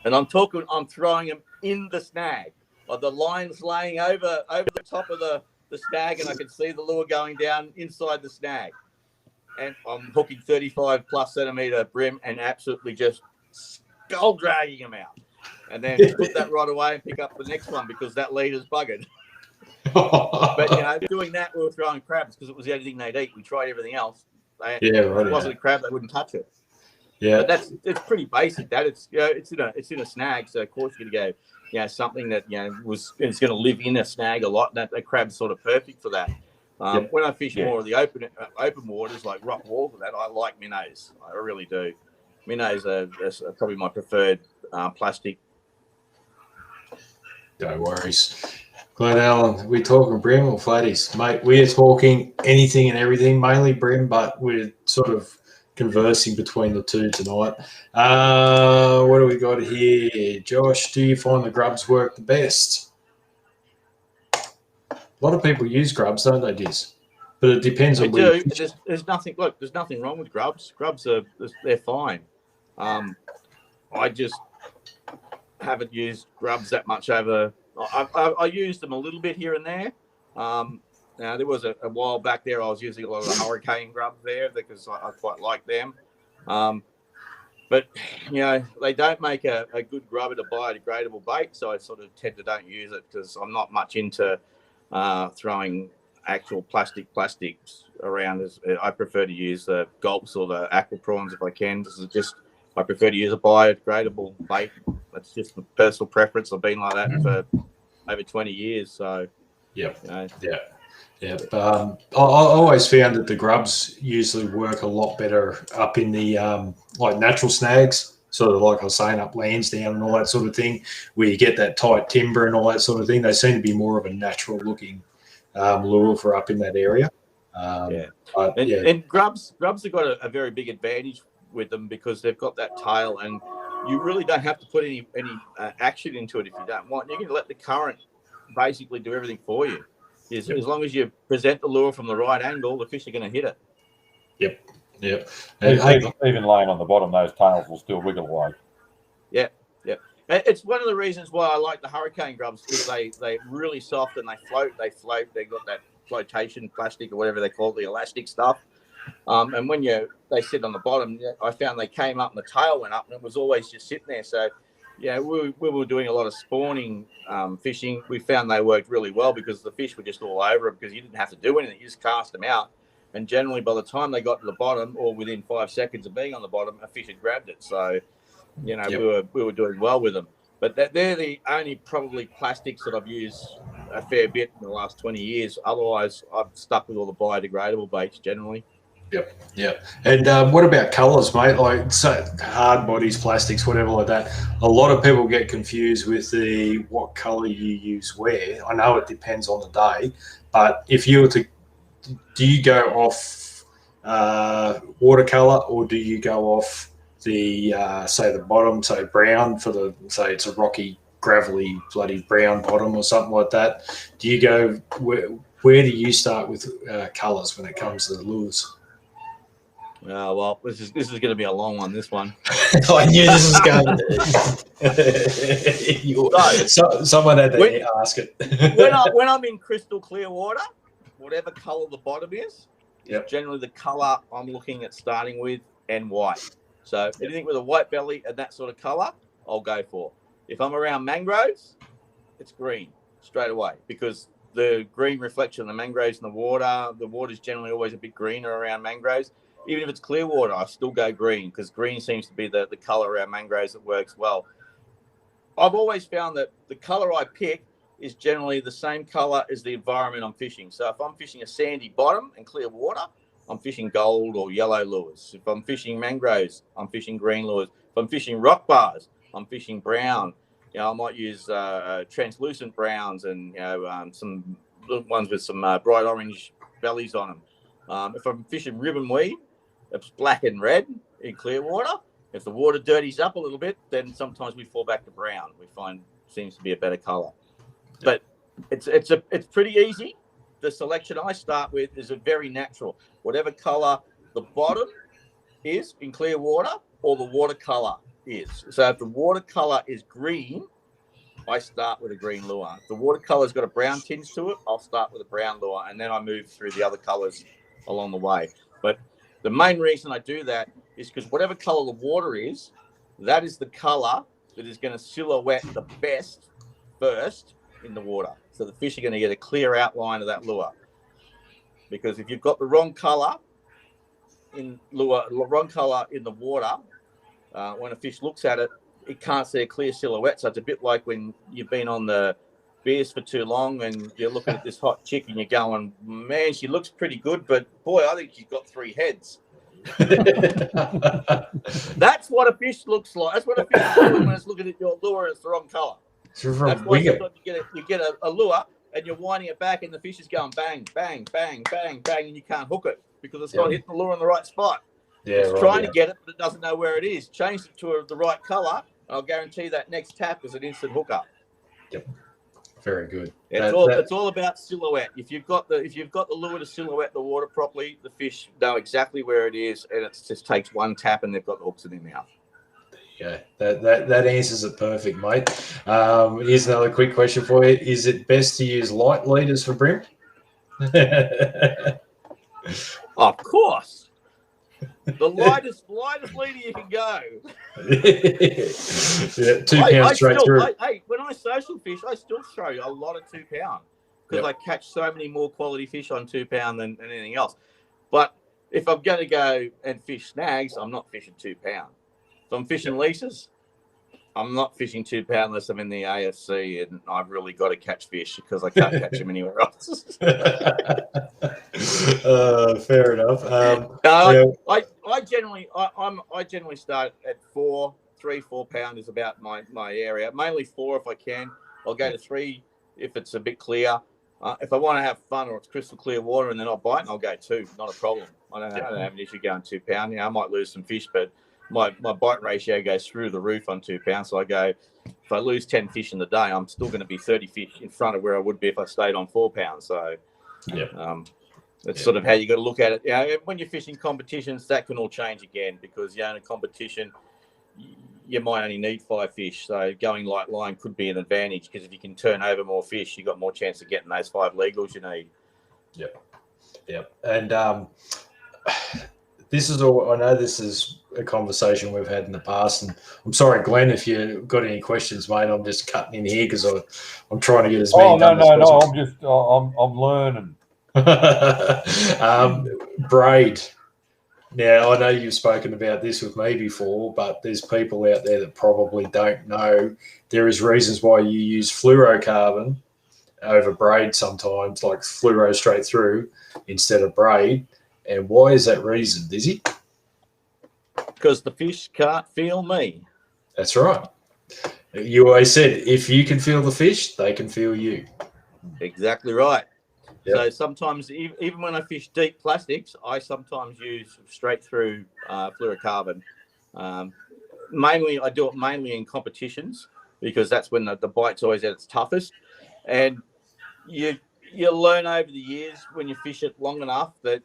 And I'm throwing them in the snag. Like the line's laying over the top of the snag, and I can see the lure going down inside the snag. And I'm hooking 35 plus centimeter brim and absolutely just skull dragging them out. And then put that right away and pick up the next one because that leader's buggered. But doing that, we were throwing crabs because it was the only thing they'd eat. We tried everything else. If it wasn't a crab, they wouldn't touch it. Yeah, but it's pretty basic. That it's in a snag, so of course you're gonna go, something that it's gonna live in a snag a lot. That crab's sort of perfect for that. When I fish more of the open waters like rock walls, and that I like minnows. I really do. Minnows are probably my preferred plastic. No worries. Glenn Allen, we talking brim or flatties, mate? We're talking anything and everything, mainly brim, but we're sort of conversing between the two tonight. What do we got here? Josh, do you find the grubs work the best? A lot of people use grubs, don't they, Diz? But it depends on where you fish. There's nothing wrong with grubs. Grubs they're fine. I just haven't used grubs that much over. I used them a little bit here and there. Now, there was a while back there I was using a lot of the hurricane grubs there because I quite like them. But, they don't make a good grub at a biodegradable bait, so I sort of tend to don't use it because I'm not much into throwing actual plastics around. I prefer to use the gulps or the aqua prawns if I can. I prefer to use a biodegradable bait. That's just a personal preference. I've been like that for over 20 years. So, Yeah. Yeah, I always found that the grubs usually work a lot better up in the like natural snags, sort of like I was saying, up Lansdowne and all that sort of thing, where you get that tight timber and all that sort of thing. They seem to be more of a natural looking lure for up in that area. And grubs have got a very big advantage with them because they've got that tail, and you really don't have to put any action into it if you don't want. You can let the current basically do everything for you. As long as you present the lure from the right angle, the fish are going to hit it. Yep. Even laying on the bottom, those tails will still wiggle away. Yeah. It's one of the reasons why I like the hurricane grubs, because they're really soft and they float. They've got that flotation plastic or whatever they call it, the elastic stuff. And when they sit on the bottom, I found they came up and the tail went up, and it was always just sitting there. So, we were doing a lot of spawning fishing. We found they worked really well because the fish were just all over them, because you didn't have to do anything. You just cast them out. And generally, by the time they got to the bottom, or within 5 seconds of being on the bottom, a fish had grabbed it. So, we were doing well with them. But they're the only probably plastics that I've used a fair bit in the last 20 years. Otherwise, I've stuck with all the biodegradable baits generally. Yep. And what about colours, mate? Like hard bodies, plastics, whatever like that. A lot of people get confused with what colour you use where. I know it depends on the day, but if you were to, do you go off watercolour, or do you go off the say the bottom, say brown for say it's a rocky, gravelly, bloody brown bottom or something like that? Do you go where do you start with colours when it comes to the lures? Well, this is going to be a long one. This one. I knew this was going. Someone had to ask it. when I'm in crystal clear water, whatever colour the bottom is generally the colour I'm looking at starting with, and white. So anything with a white belly and that sort of colour, I'll go for. If I'm around mangroves, it's green straight away, because the green reflection of the mangroves in the water's generally always a bit greener around mangroves. Even if it's clear water, I still go green, because green seems to be the colour around mangroves that works well. I've always found that the colour I pick is generally the same colour as the environment I'm fishing. So if I'm fishing a sandy bottom and clear water, I'm fishing gold or yellow lures. If I'm fishing mangroves, I'm fishing green lures. If I'm fishing rock bars, I'm fishing brown. I might use translucent browns and some ones with some bright orange bellies on them. If I'm fishing ribbon weed, it's black and red in clear water. If the water dirties up a little bit, then sometimes we fall back to brown. We find seems to be a better colour. But it's pretty easy. The selection I start with is a very natural. Whatever colour the bottom is in clear water, or the watercolour is. So if the watercolour is green, I start with a green lure. If the watercolour's got a brown tinge to it, I'll start with a brown lure, and then I move through the other colours along the way. But the main reason I do that is because whatever colour the water is, that is the colour that is going to silhouette the best first in the water. So the fish are going to get a clear outline of that lure. Because if you've got the wrong colour in the water, when a fish looks at it, it can't see a clear silhouette. So it's a bit like when you've been on the beers for too long and you're looking at this hot chick and you're going, man, she looks pretty good, but boy, I think she's got 3 heads. That's what a fish looks like. That's what a fish is doing when it's looking at your lure and it's the wrong colour. That's why sometimes you get a lure and you're winding it back and the fish is going bang, bang, bang, bang, bang, and you can't hook it because it's not hitting the lure in the right spot. It's trying to get it, but it doesn't know where it is. Change it to the right colour, and I'll guarantee that next tap is an instant hookup. Yep. Very good. It's all about silhouette. If you've got the lure to silhouette the water properly, the fish know exactly where it is, and it just takes one tap and they've got the hooks in their mouth. Yeah, that answers it perfect, mate. Here's another quick question for you. Is it best to use light leaders for bream? Of course. The lightest leader you can go. 2 pounds straight through. When I social fish, I still throw a lot of 2 pound because I catch so many more quality fish on 2 pound than anything else. But if I'm going to go and fish snags, I'm not fishing 2 pound. If I'm fishing leases, I'm not fishing 2 pound unless I'm in the AFC and I've really got to catch fish because I can't catch them anywhere else. Fair enough. No, I generally start at 4 pound is about my area. Mainly 4 if I can. I'll go to 3 if it's a bit clear. If I want to have fun or it's crystal clear water and they're not biting, I'll go 2. Not a problem. I don't have an issue going 2 pound. You know, I might lose some fish, but my bite ratio goes through the roof on 2 pounds. So I go, if I lose 10 fish in the day, I'm still going to be 30 fish in front of where I would be if I stayed on 4 pounds. So that's sort of how you got to look at it. You know, when you're fishing competitions, that can all change again because, you know, in a competition, you might only need 5 fish. So going light line could be an advantage because if you can turn over more fish, you've got more chance of getting those 5 legals you need. Yep. And this is all. I know this is a conversation we've had in the past, and I'm sorry, Glenn, if you got any questions, mate. I'm just cutting in here because I'm trying to get as many. No. I'm learning. Braid. Now, I know you've spoken about this with me before, but there's people out there that probably don't know. There is reasons why you use fluorocarbon over braid sometimes, like fluoro straight through instead of braid. And why is that reason, Dizzy? Because the fish can't feel me. That's right. You always said, if you can feel the fish, they can feel you. Exactly right. Yep. So sometimes, even when I fish deep plastics, I sometimes use straight through fluorocarbon. I do it mainly in competitions because that's when the bite's always at its toughest. And you learn over the years when you fish it long enough that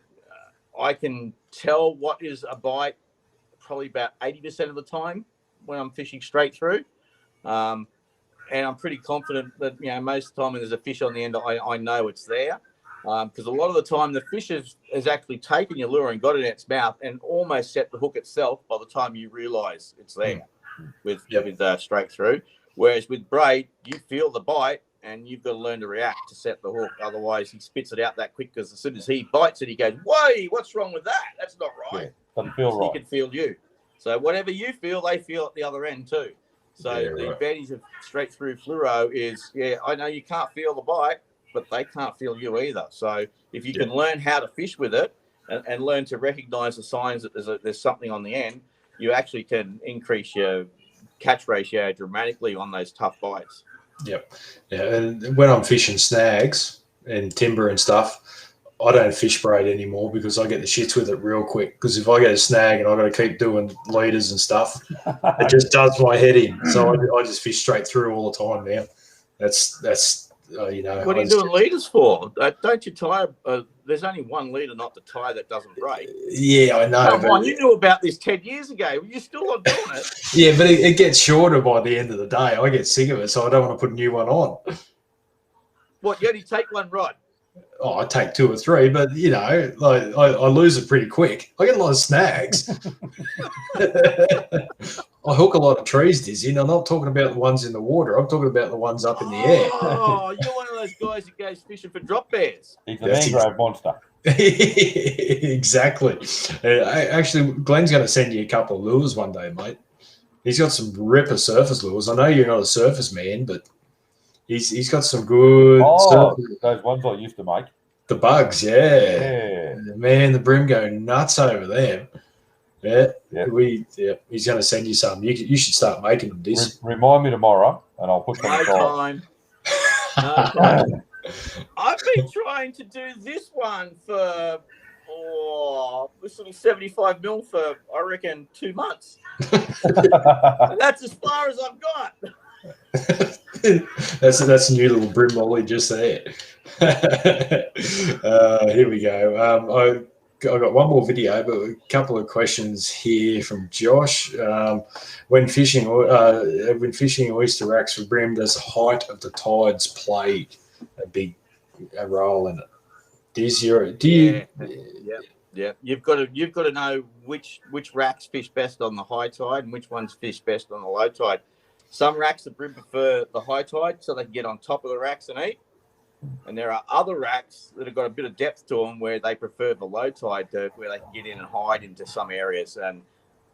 I can tell what is a bite probably about 80% of the time when I'm fishing straight through. And I'm pretty confident that, you know, most of the time when there's a fish on the end, I know it's there. Because a lot of the time the fish has actually taken your lure and got it in its mouth and almost set the hook itself by the time you realise it's there with straight through. Whereas with braid, you feel the bite and you've got to learn to react to set the hook. Otherwise, he spits it out that quick because as soon as he bites it, he goes, "Whoa, what's wrong with that? That's not right." Yeah, doesn't feel right. He can feel you. So whatever you feel, they feel at the other end too. So the advantage of straight through fluoro is, I know you can't feel the bite, but they can't feel you either. So if you can learn how to fish with it and learn to recognize the signs that there's something on the end, you actually can increase your catch ratio dramatically on those tough bites. Yep. Yeah. And when I'm fishing snags and timber and stuff, I don't fish braid anymore because I get the shits with it real quick. Because if I get a snag and I've got to keep doing leaders and stuff, it just does my head in. So I just fish straight through all the time now. That's you know. What are you doing leaders for? Don't you tie? There's only one leader not to tie that doesn't break. Yeah, I know. Come on, you knew about this 10 years ago. You're still not doing it. Yeah, but it gets shorter by the end of the day. I get sick of it, so I don't want to put a new one on. What, you only take one rod? Oh, I take 2 or 3, but, you know, like I lose it pretty quick. I get a lot of snags. I hook a lot of trees, Dizzy, and I'm not talking about the ones in the water. I'm talking about the ones up in the air. Oh, you're one of those guys that goes fishing for drop bears. He's a mangrove monster. Exactly. Actually, Glenn's going to send you a couple of lures one day, mate. He's got some ripper surface lures. I know you're not a surface man, but he's got some good those ones I used to make. The bugs, yeah. Man, the Bream go nuts over them. Yeah. He's going to send you some. You should start making them, Diz. Remind me tomorrow, and I'll put some aside. No time. I've been trying to do this one for this will be 75 mil for, I reckon, 2 months. That's as far as I've got. That's a new little Bream molly just there. Here we go. I got one more video, but a couple of questions here from Josh. When fishing oyster racks for Bream, does the height of the tides play a big role in it? Yeah. You've got to know which racks fish best on the high tide and which ones fish best on the low tide. Some racks at Bream prefer the high tide so they can get on top of the racks and eat. And there are other racks that have got a bit of depth to them where they prefer the low tide where they can get in and hide into some areas. And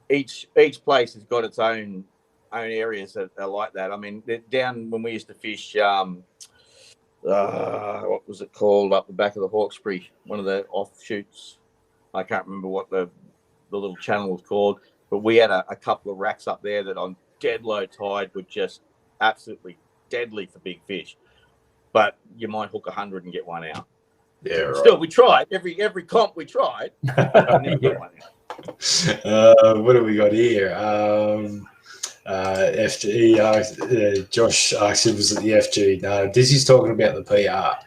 each place has got its own own areas that are like that. I mean, down when we used to fish, what was it called up the back of the Hawkesbury? One of the offshoots. I can't remember what the little channel was called, but we had a couple of racks up there that on dead low tide were just absolutely deadly for big fish. But you might hook 100 and get one out. Yeah, right. Still, we tried. Every comp we tried. Never get one out. What do we got here? FG. Josh asked if it was at the FG. No, Dizzy's talking about the PR.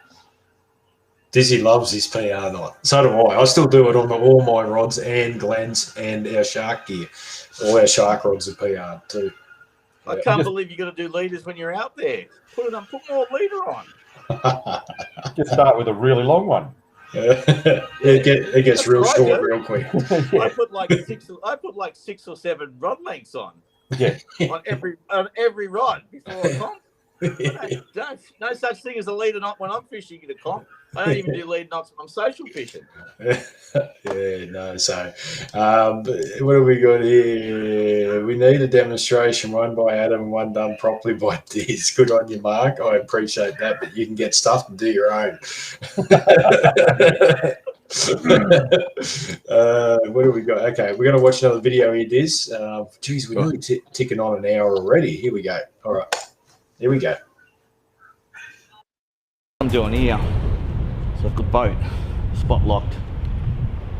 Dizzy loves his PR knot. So do I. I still do it on all my rods and Glenn's and our shark gear. All our shark rods are PR too. I can't believe you're going to do leaders when you're out there. Put more leader on. Just start with a really long one. It gets real right, short real quick. Yeah. I put like 6 or 7 rod lengths on. Yeah. on every rod before a comp. No such thing as a leader knot when I'm fishing in a comp. I don't even do lead knots when I'm social fishing. Yeah, no. So, what have we got here? We need a demonstration, one by Adam and one done properly by Diz. Good on you, Mark. I appreciate that, but you can get stuff and do your own. What do we got? Okay, we're going to watch another video here, Diz. Geez, we're nearly ticking on an hour already. Here we go. All right, here we go. I'm doing here. So I've got the boat spot locked,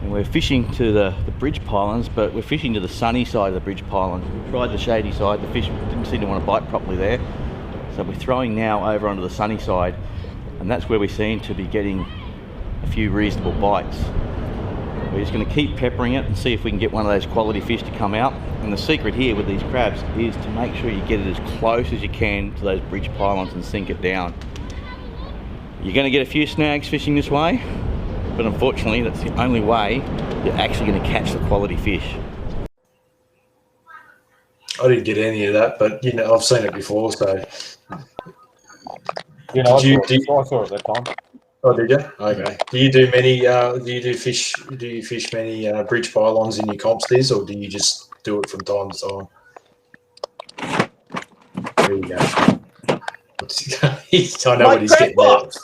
and we're fishing to the bridge pylons, but we're fishing to the sunny side of the bridge pylons. We tried the shady side. The fish didn't seem to want to bite properly there, so we're throwing now over onto the sunny side, and that's where we seem to be getting a few reasonable bites. We're just going to keep peppering it and see if we can get one of those quality fish to come out. And the secret here with these crabs is to make sure you get it as close as you can to those bridge pylons and sink it down. You're going to get a few snags fishing this way, but unfortunately that's the only way you're actually going to catch the quality fish. I didn't get any of that, but you know, I've seen it before, so. You know, I saw it that time. Oh, did you? Okay. Do you do many? Do you fish many bridge pylons in your comps, Diz, or do you just do it from time to time? There you go. I know what he's getting at.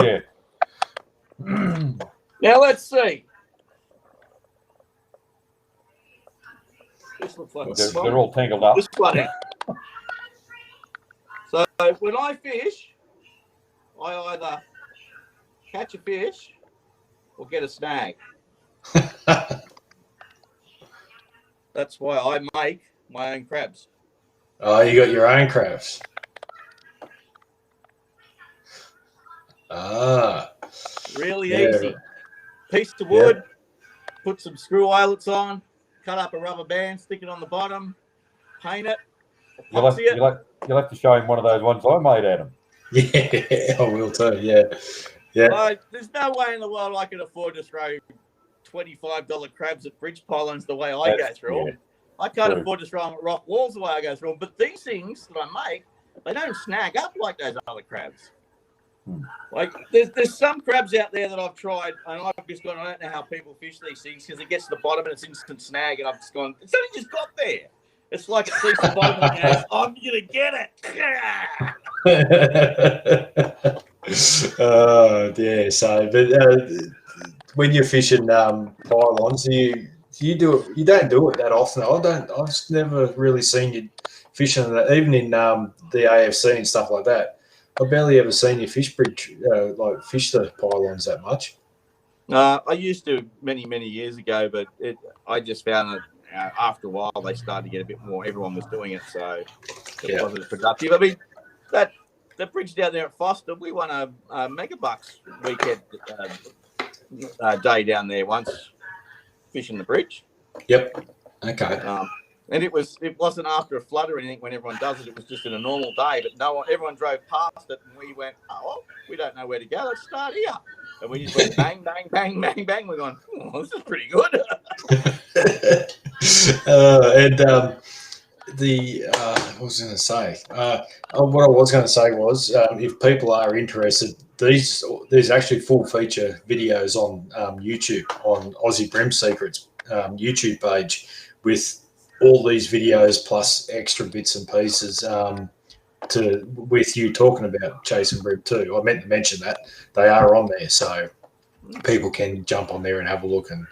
Yeah. Now let's see. This looks like They're all tangled up. this one. So when I fish, I either catch a fish or get a snag. That's why I make my own crabs. Oh, you got your own crabs. Ah. Really Yeah. easy. Piece of wood, put some screw eyelets on, cut up a rubber band, stick it on the bottom, paint it, You'll epoxy it. have to show him one of those ones I made, Adam. Yeah, I will too. Yeah. Yeah. There's no way in the world I can afford to throw $25 crabs at bridge pylons the way I go through them. I can't afford to throw them at rock walls the way I go through them. But these things that I make, they don't snag up like those other crabs. Like there's some crabs out there that I've tried, and I've just gone, I don't know how people fish these things, because it gets to the bottom and it's instant snag, and I've just gone, it's only just got there. It's like it sees the bottom and goes, I'm gonna get it. Oh dear. So, but when you're fishing pylons, you do it. You don't do it that often. I've never really seen you fishing that, even in the AFC and stuff like that. I've barely ever seen you fish bridge, fish the pylons that much. I used to many years ago, but I just found that after a while they started to get a bit more. Everyone was doing it, so it wasn't as productive. I mean, the bridge down there at Foster, we won a megabucks weekend day down there once, fishing the bridge. Yep. Okay. And it wasn't after a flood or anything when everyone does it. It was just in a normal day. But everyone drove past it, and we went, oh, we don't know where to go. Let's start here. And we just went bang, bang, bang, bang, bang. We're going, oh, this is pretty good. What was I going to say? What I was going to say was, if people are interested, there's actually full feature videos on YouTube, on Aussie Bream Secrets YouTube page, with all these videos plus extra bits and pieces with you talking about chasing Bream too. I meant to mention that they are on there, so people can jump on there and have a look and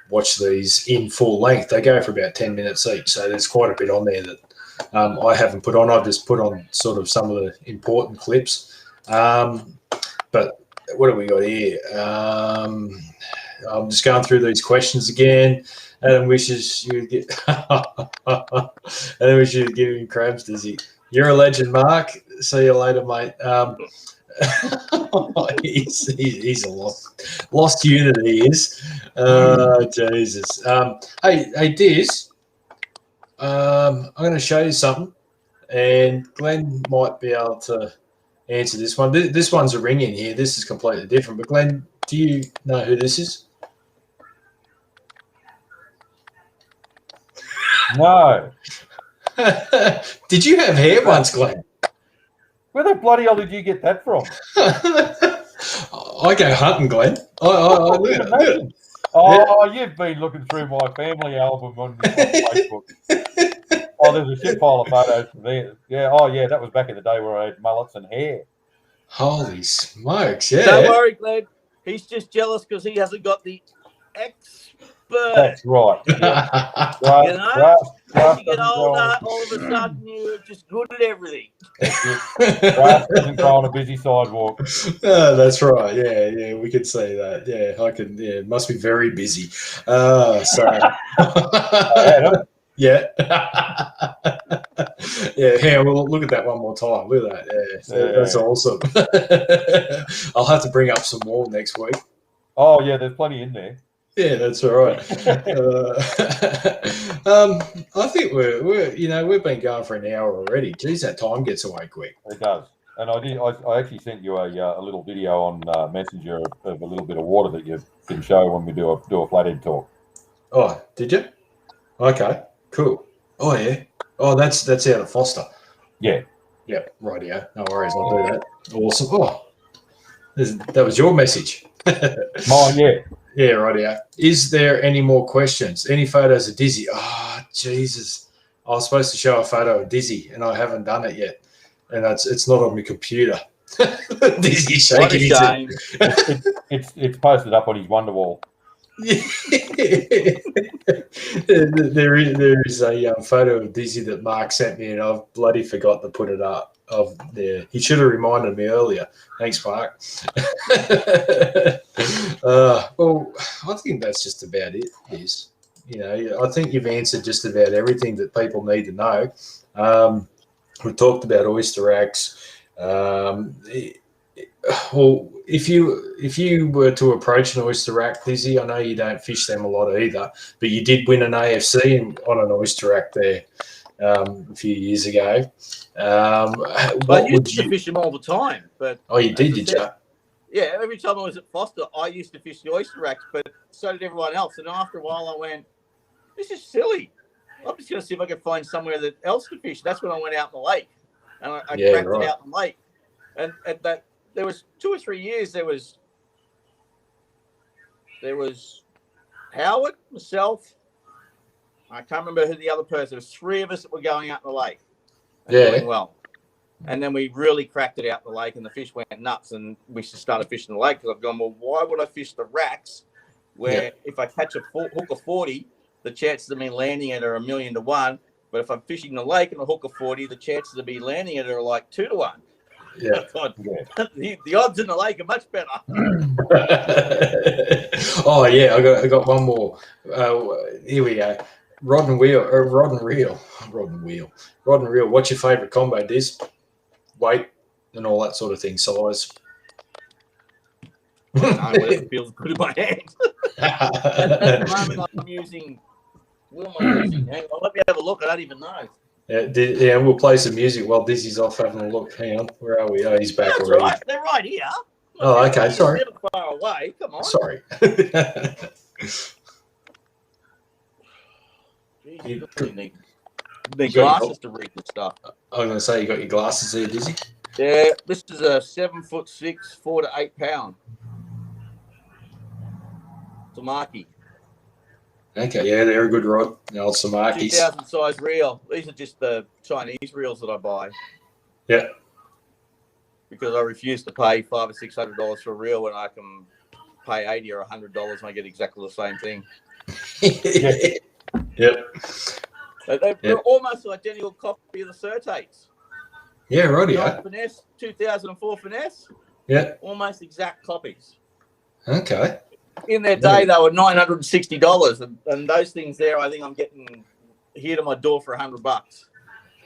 watch these in full length. They go for about 10 minutes each, so there's quite a bit on there that I haven't put on. I've just put on sort of some of the important clips. But what have we got here? I'm just going through these questions again. Adam wishes you would get. Adam wishes you would give him crabs, does he? You're a legend, Mark. See you later, mate. He's a lost unit. He is. Jesus. Hey, Diz. I'm going to show you something, and Glenn might be able to answer this one. This one's a ring in here. This is completely different. But Glenn, do you know who this is? No. Did you have hair once, Glenn? Where the bloody hell did you get that from? I go hunting, Glenn. You've been looking through my family album on Facebook. Oh, there's a shit pile of photos from there. Yeah. Oh, yeah. That was back in the day where I had mullets and hair. Holy smokes! Yeah. Don't worry, Glenn. He's just jealous because he hasn't got the expert. That's right. Yeah. You know, as you get older, all of a sudden you're just good at everything. Grass doesn't grow on a busy sidewalk. That's right. Yeah, we could say that. Yeah, I can. Yeah, it must be very busy. Sorry. Yeah. Yeah, well, look at that one more time. Look at that. Yeah. That's awesome. I'll have to bring up some more next week. Oh, yeah, there's plenty in there. Yeah, that's all right. I think we've been going for an hour already. Geez, that time gets away quick. It does. And I actually sent you a little video on Messenger of a little bit of water that you can show when we do a flathead talk. Oh, did you? Okay, cool. Oh yeah. Oh, that's out of Foster. Yeah. Yep. Rightio. No worries. I'll do that. Awesome. Oh, that was your message. Mine, yeah. Yeah, rightio. Is there any more questions? Any photos of Dizzy? Oh, Jesus. I was supposed to show a photo of Dizzy, and I haven't done it yet. And it's not on my computer. Dizzy shaking his head. It's posted up on his Wonderwall. There is a photo of Dizzy that Mark sent me, and I've bloody forgot to put it up. There, he should have reminded me earlier. Thanks, Mark. Well, I think that's just about it. I think you've answered just about everything that people need to know. We talked about oyster racks. Well, if you were to approach an oyster rack, Dizzy, I know you don't fish them a lot either, but you did win an AFC on an oyster rack there a few years ago. I used to fish them all the time, but you did you? Yeah, every time I was at Foster, I used to fish the oyster racks, but so did everyone else. And after a while, I went, "This is silly. I'm just going to see if I can find somewhere else to fish." That's when I went out in the lake, and I cracked it out in the lake. And at that, there was 2 or 3 years. There was Howard, myself. I can't remember who the other person. There was 3 of us that were going out in the lake. Doing well. And then we really cracked it out in the lake, and the fish went nuts, and we just started fishing the lake because I've gone, well, why would I fish the racks where if I catch a hook of 40, the chances of me landing it are 1,000,000 to 1. But if I'm fishing the lake and a hook of 40, the chances of me landing it are like 2 to 1. Yeah. God, the odds in the lake are much better. Oh yeah, I got one more. Here we go. Rod and reel. What's your favourite combo, Diz? Weight and all that sort of thing. Size. Whatever feels good in my hand. At the moment, I'm using. What am I using? Hang on, let me have a look. I don't even know. Yeah, we'll play some music while Dizzy's off having a look. Hang on, where are we? Oh, he's back already. Right. They're right here. Oh, okay. Sorry. Never far away. Come on. Sorry. You need glasses to read this stuff. I was going to say, you got your glasses there, Dizzy? Yeah, this is a 7'6", 4 to 8 pound. Tamaki. Okay, yeah, they're a good rod. The old Samakis. 2000 size reel. These are just the Chinese reels that I buy. Yeah. Because I refuse to pay $500 or $600 for a reel when I can pay $80 or $100 and I get exactly the same thing. Yep. They're almost an identical copy of the Certates. Yeah, righty. Finesse, 2004 Finesse. Yeah. Almost exact copies. Okay. In their day, they were $960, and those things there, I think I'm getting here to my door for $100.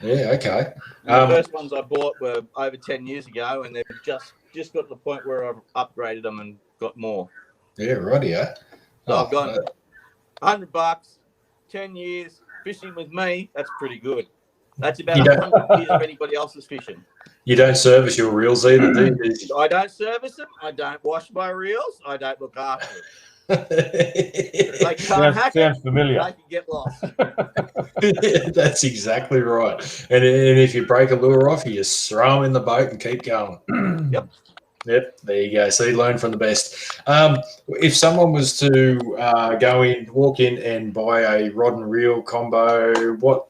Yeah. Okay. The first ones I bought were over 10 years ago, and they've just got to the point where I've upgraded them and got more. Yeah, righty. So I've gone $100, 10 years fishing with me. That's pretty good. That's about 100 years of anybody else's fishing. You don't service your reels either, do you? I don't service them. I don't wash my reels. I don't look after them. They can't hack it. Sounds familiar. They can get lost. That's exactly right. And if you break a lure off, you just throw them in the boat and keep going. Yep. Yep, there you go. So you learn from the best. If someone was to walk in and buy a rod and reel combo, what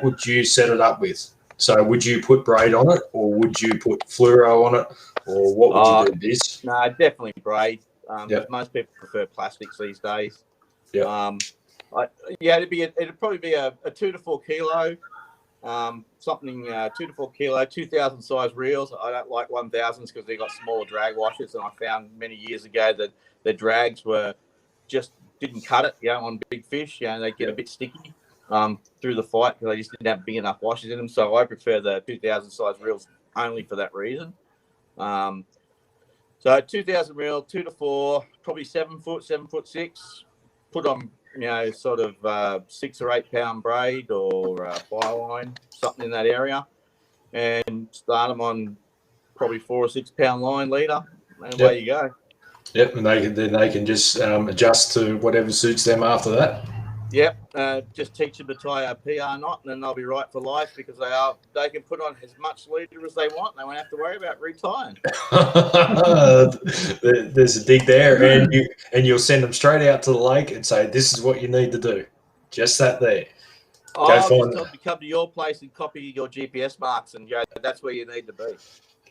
would you set it up with? So would you put braid on it, or would you put fluoro on it, or what would you do this? No, definitely braid. Yep. Most people prefer plastics these days. Yeah. It'd probably be a 2 to 4 kilo. 2 to 4 kilo, 2000 size reels. I don't like 1000s because they've got smaller drag washers, and I found many years ago that the drags just didn't cut it, on big fish. They get a bit sticky through the fight because they just didn't have big enough washers in them. So I prefer the 2000 size reels only for that reason. So 2000 reel, 2 to 4, probably 7 foot, 7'6". Put on sort of 6 or 8 pound braid or fire line, something in that area, and start them on probably 4 or 6 pound line leader, and away you go. Yep, and they can just adjust to whatever suits them after that. Yep, just teach them to tie a PR knot, and then they'll be right for life because they can put on as much leader as they want. They won't have to worry about retying. There's a dig there, and you'll send them straight out to the lake and say, "This is what you need to do." Just that there. I'll come to your place and copy your GPS marks and go. That's where you need to be.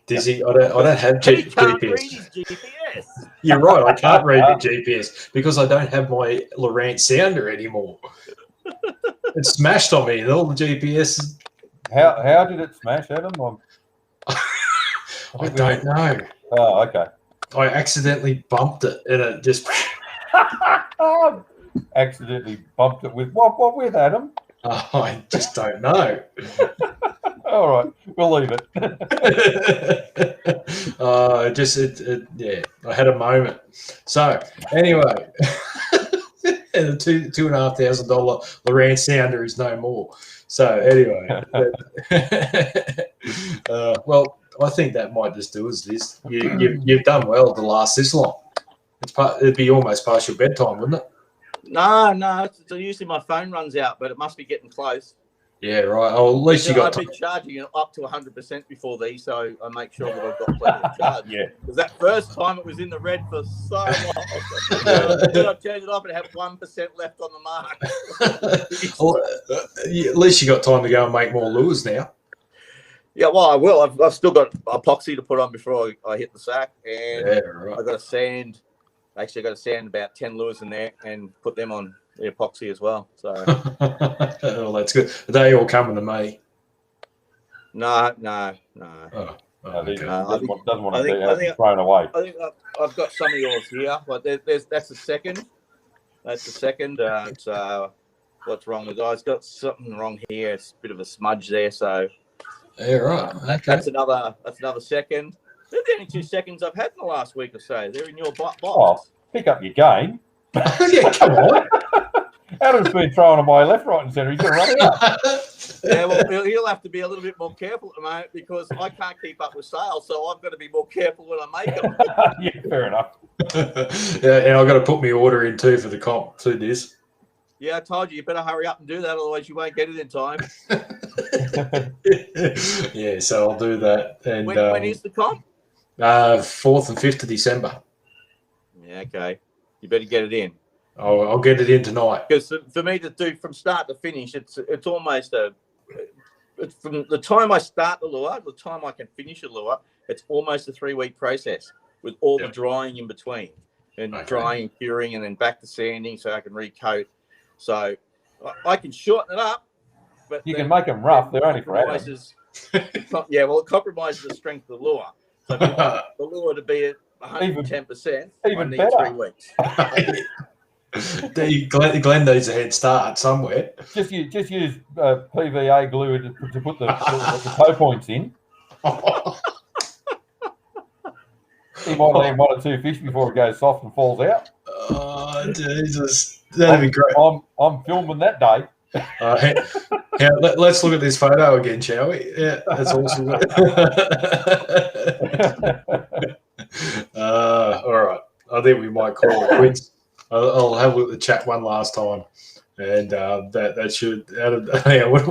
Dizzy, I don't have He can't GPS. read his GPS. You're right. I can't read the GPS because I don't have my Lowrance sounder anymore. It smashed on me, and all the GPS. How did it smash, Adam? I don't know. Oh, okay. I accidentally bumped it, and it just. Accidentally bumped it with what with, Adam? Oh, I just don't know. All right, we'll leave it. I had a moment. So anyway, the $2,500 Lowrance sounder is no more. So anyway, well, I think that might just do us this. You've done well to last this long. It'd be almost past your bedtime, wouldn't it? No. So usually my phone runs out, but it must be getting close. Yeah, right. Oh, at least you got. I've been charging it up to 100% before these, so I make sure that I've got plenty of charge. Yeah. Because that first time it was in the red for so long. Then I turned it off and it had 1% left on the mark. Well, at least you got time to go and make more lures now. Yeah, well, I will. I've still got epoxy to put on before I hit the sack, and right. I've got to sand. Actually, I've got to sand about 10 lures in there and put them on the epoxy as well. So, well, that's good. They all coming to me. No. Oh, okay. Doesn't want to be thrown away. I think I've got some of yours here, but that's the second. That's the second. What's wrong with it? It's got something wrong here. It's a bit of a smudge there. So, yeah, right. Okay. That's another second. They're the only 2 seconds I've had in the last week or so. They're in your box. Oh, pick up your game. Yeah, come on. Adam's been throwing them away left, right, and centre. He's going to run it up. Yeah, well, he'll have to be a little bit more careful at the moment because I can't keep up with sales, so I've got to be more careful when I make them. Yeah, fair enough. Yeah, and I've got to put my order in too for the comp too, Diz. Yeah, I told you better hurry up and do that, otherwise you won't get it in time. Yeah, so I'll do that. And when is the comp? 4th and 5th of December. Yeah, okay. You better get it in. I'll get it in tonight. Because for me to do from start to finish, it's almost it's from the time I start the lure, the time I can finish a lure, it's almost a 3-week process with all the drying in between and drying and curing and then back to sanding so I can recoat. So I can shorten it up, but you can make them rough. They're only for Adam. Yeah, well, it compromises the strength of the lure. So if you want the lure to be at 110%, I need better. 3 weeks. Glenn needs a head start somewhere. Just use PVA glue to put the toe points in. He might land 1 or 2 fish before it goes soft and falls out. Oh, Jesus. That'd be great. I'm filming that day. Let's look at this photo again, shall we? Yeah, that's awesome. All right. I think we might call it quits. I'll have a look at the chat one last time. And that should Adam. What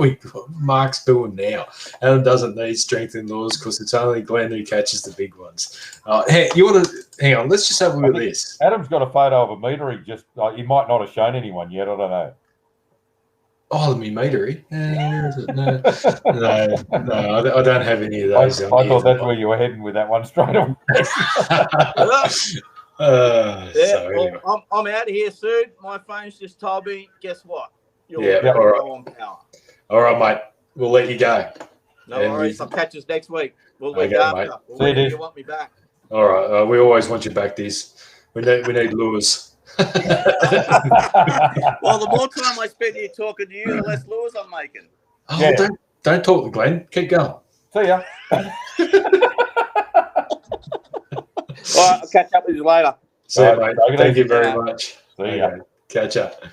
Mark's doing now? Adam doesn't need strength in lures because it's only Glenn who catches the big ones. Hey, you want to hang on? Let's just have a look at this. Adam's got a photo of a meter. He might not have shown anyone yet. I don't know. Oh, the metery. No, I don't have any of those. I thought that's where you were heading with that one straight away. Anyway. I'm out of here soon. My phone's just told me, guess what? All right. On power. All right, mate. We'll let you go. No worries. I'll catch us next week. We'll Okay, week after. mate. When you want me back. All right. We always want you back, Diz. We need lures. Well, the more time I spend here talking to you, the less lures I'm making. Oh, yeah. Don't talk to Glenn. Keep going. See ya. All right, I'll catch up with you later. See you, mate. Thank you very much. See ya. Catch up.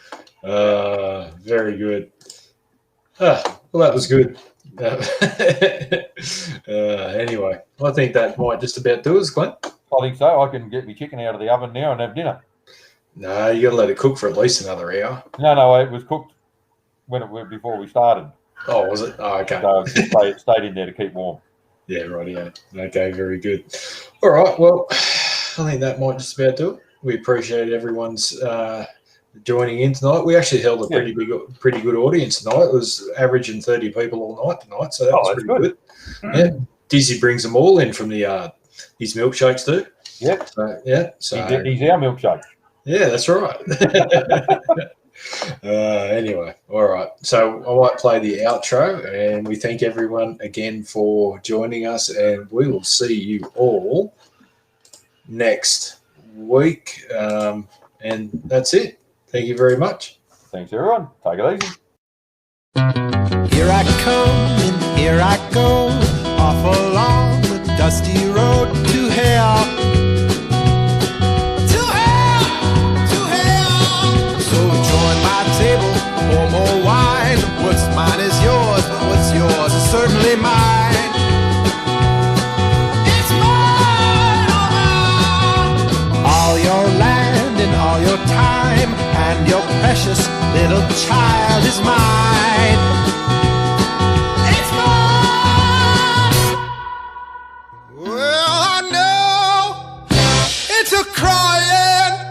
Very good. Well, that was good. Anyway, I think that might just about do us, Glenn. I think so. I can get my chicken out of the oven now and have dinner. No, you got to let it cook for at least another hour. No, it was cooked before we started. Oh, was it? Oh, okay. So it stayed in there to keep warm. Yeah, right. Yeah. Okay, very good. All right. Well, I think that might just about do it. We appreciate everyone's joining in tonight. We actually held a pretty good audience tonight. It was averaging 30 people all night tonight, so that was pretty good. Yeah, Dizzy brings them all in from the his milkshakes too. Yep. So he's our milkshake. Yeah, that's right. Anyway, all right. So I might play the outro, and we thank everyone again for joining us, and we will see you all next week. And that's it. Thank you very much. Thanks, everyone. Take it easy. Here I come and here I go, off along the dusty road to hell. To hell, to hell. So join my table, pour more wine. What's mine is yours, but what's yours is certainly mine. It's mine, all your land and all your time, and your precious little child is mine.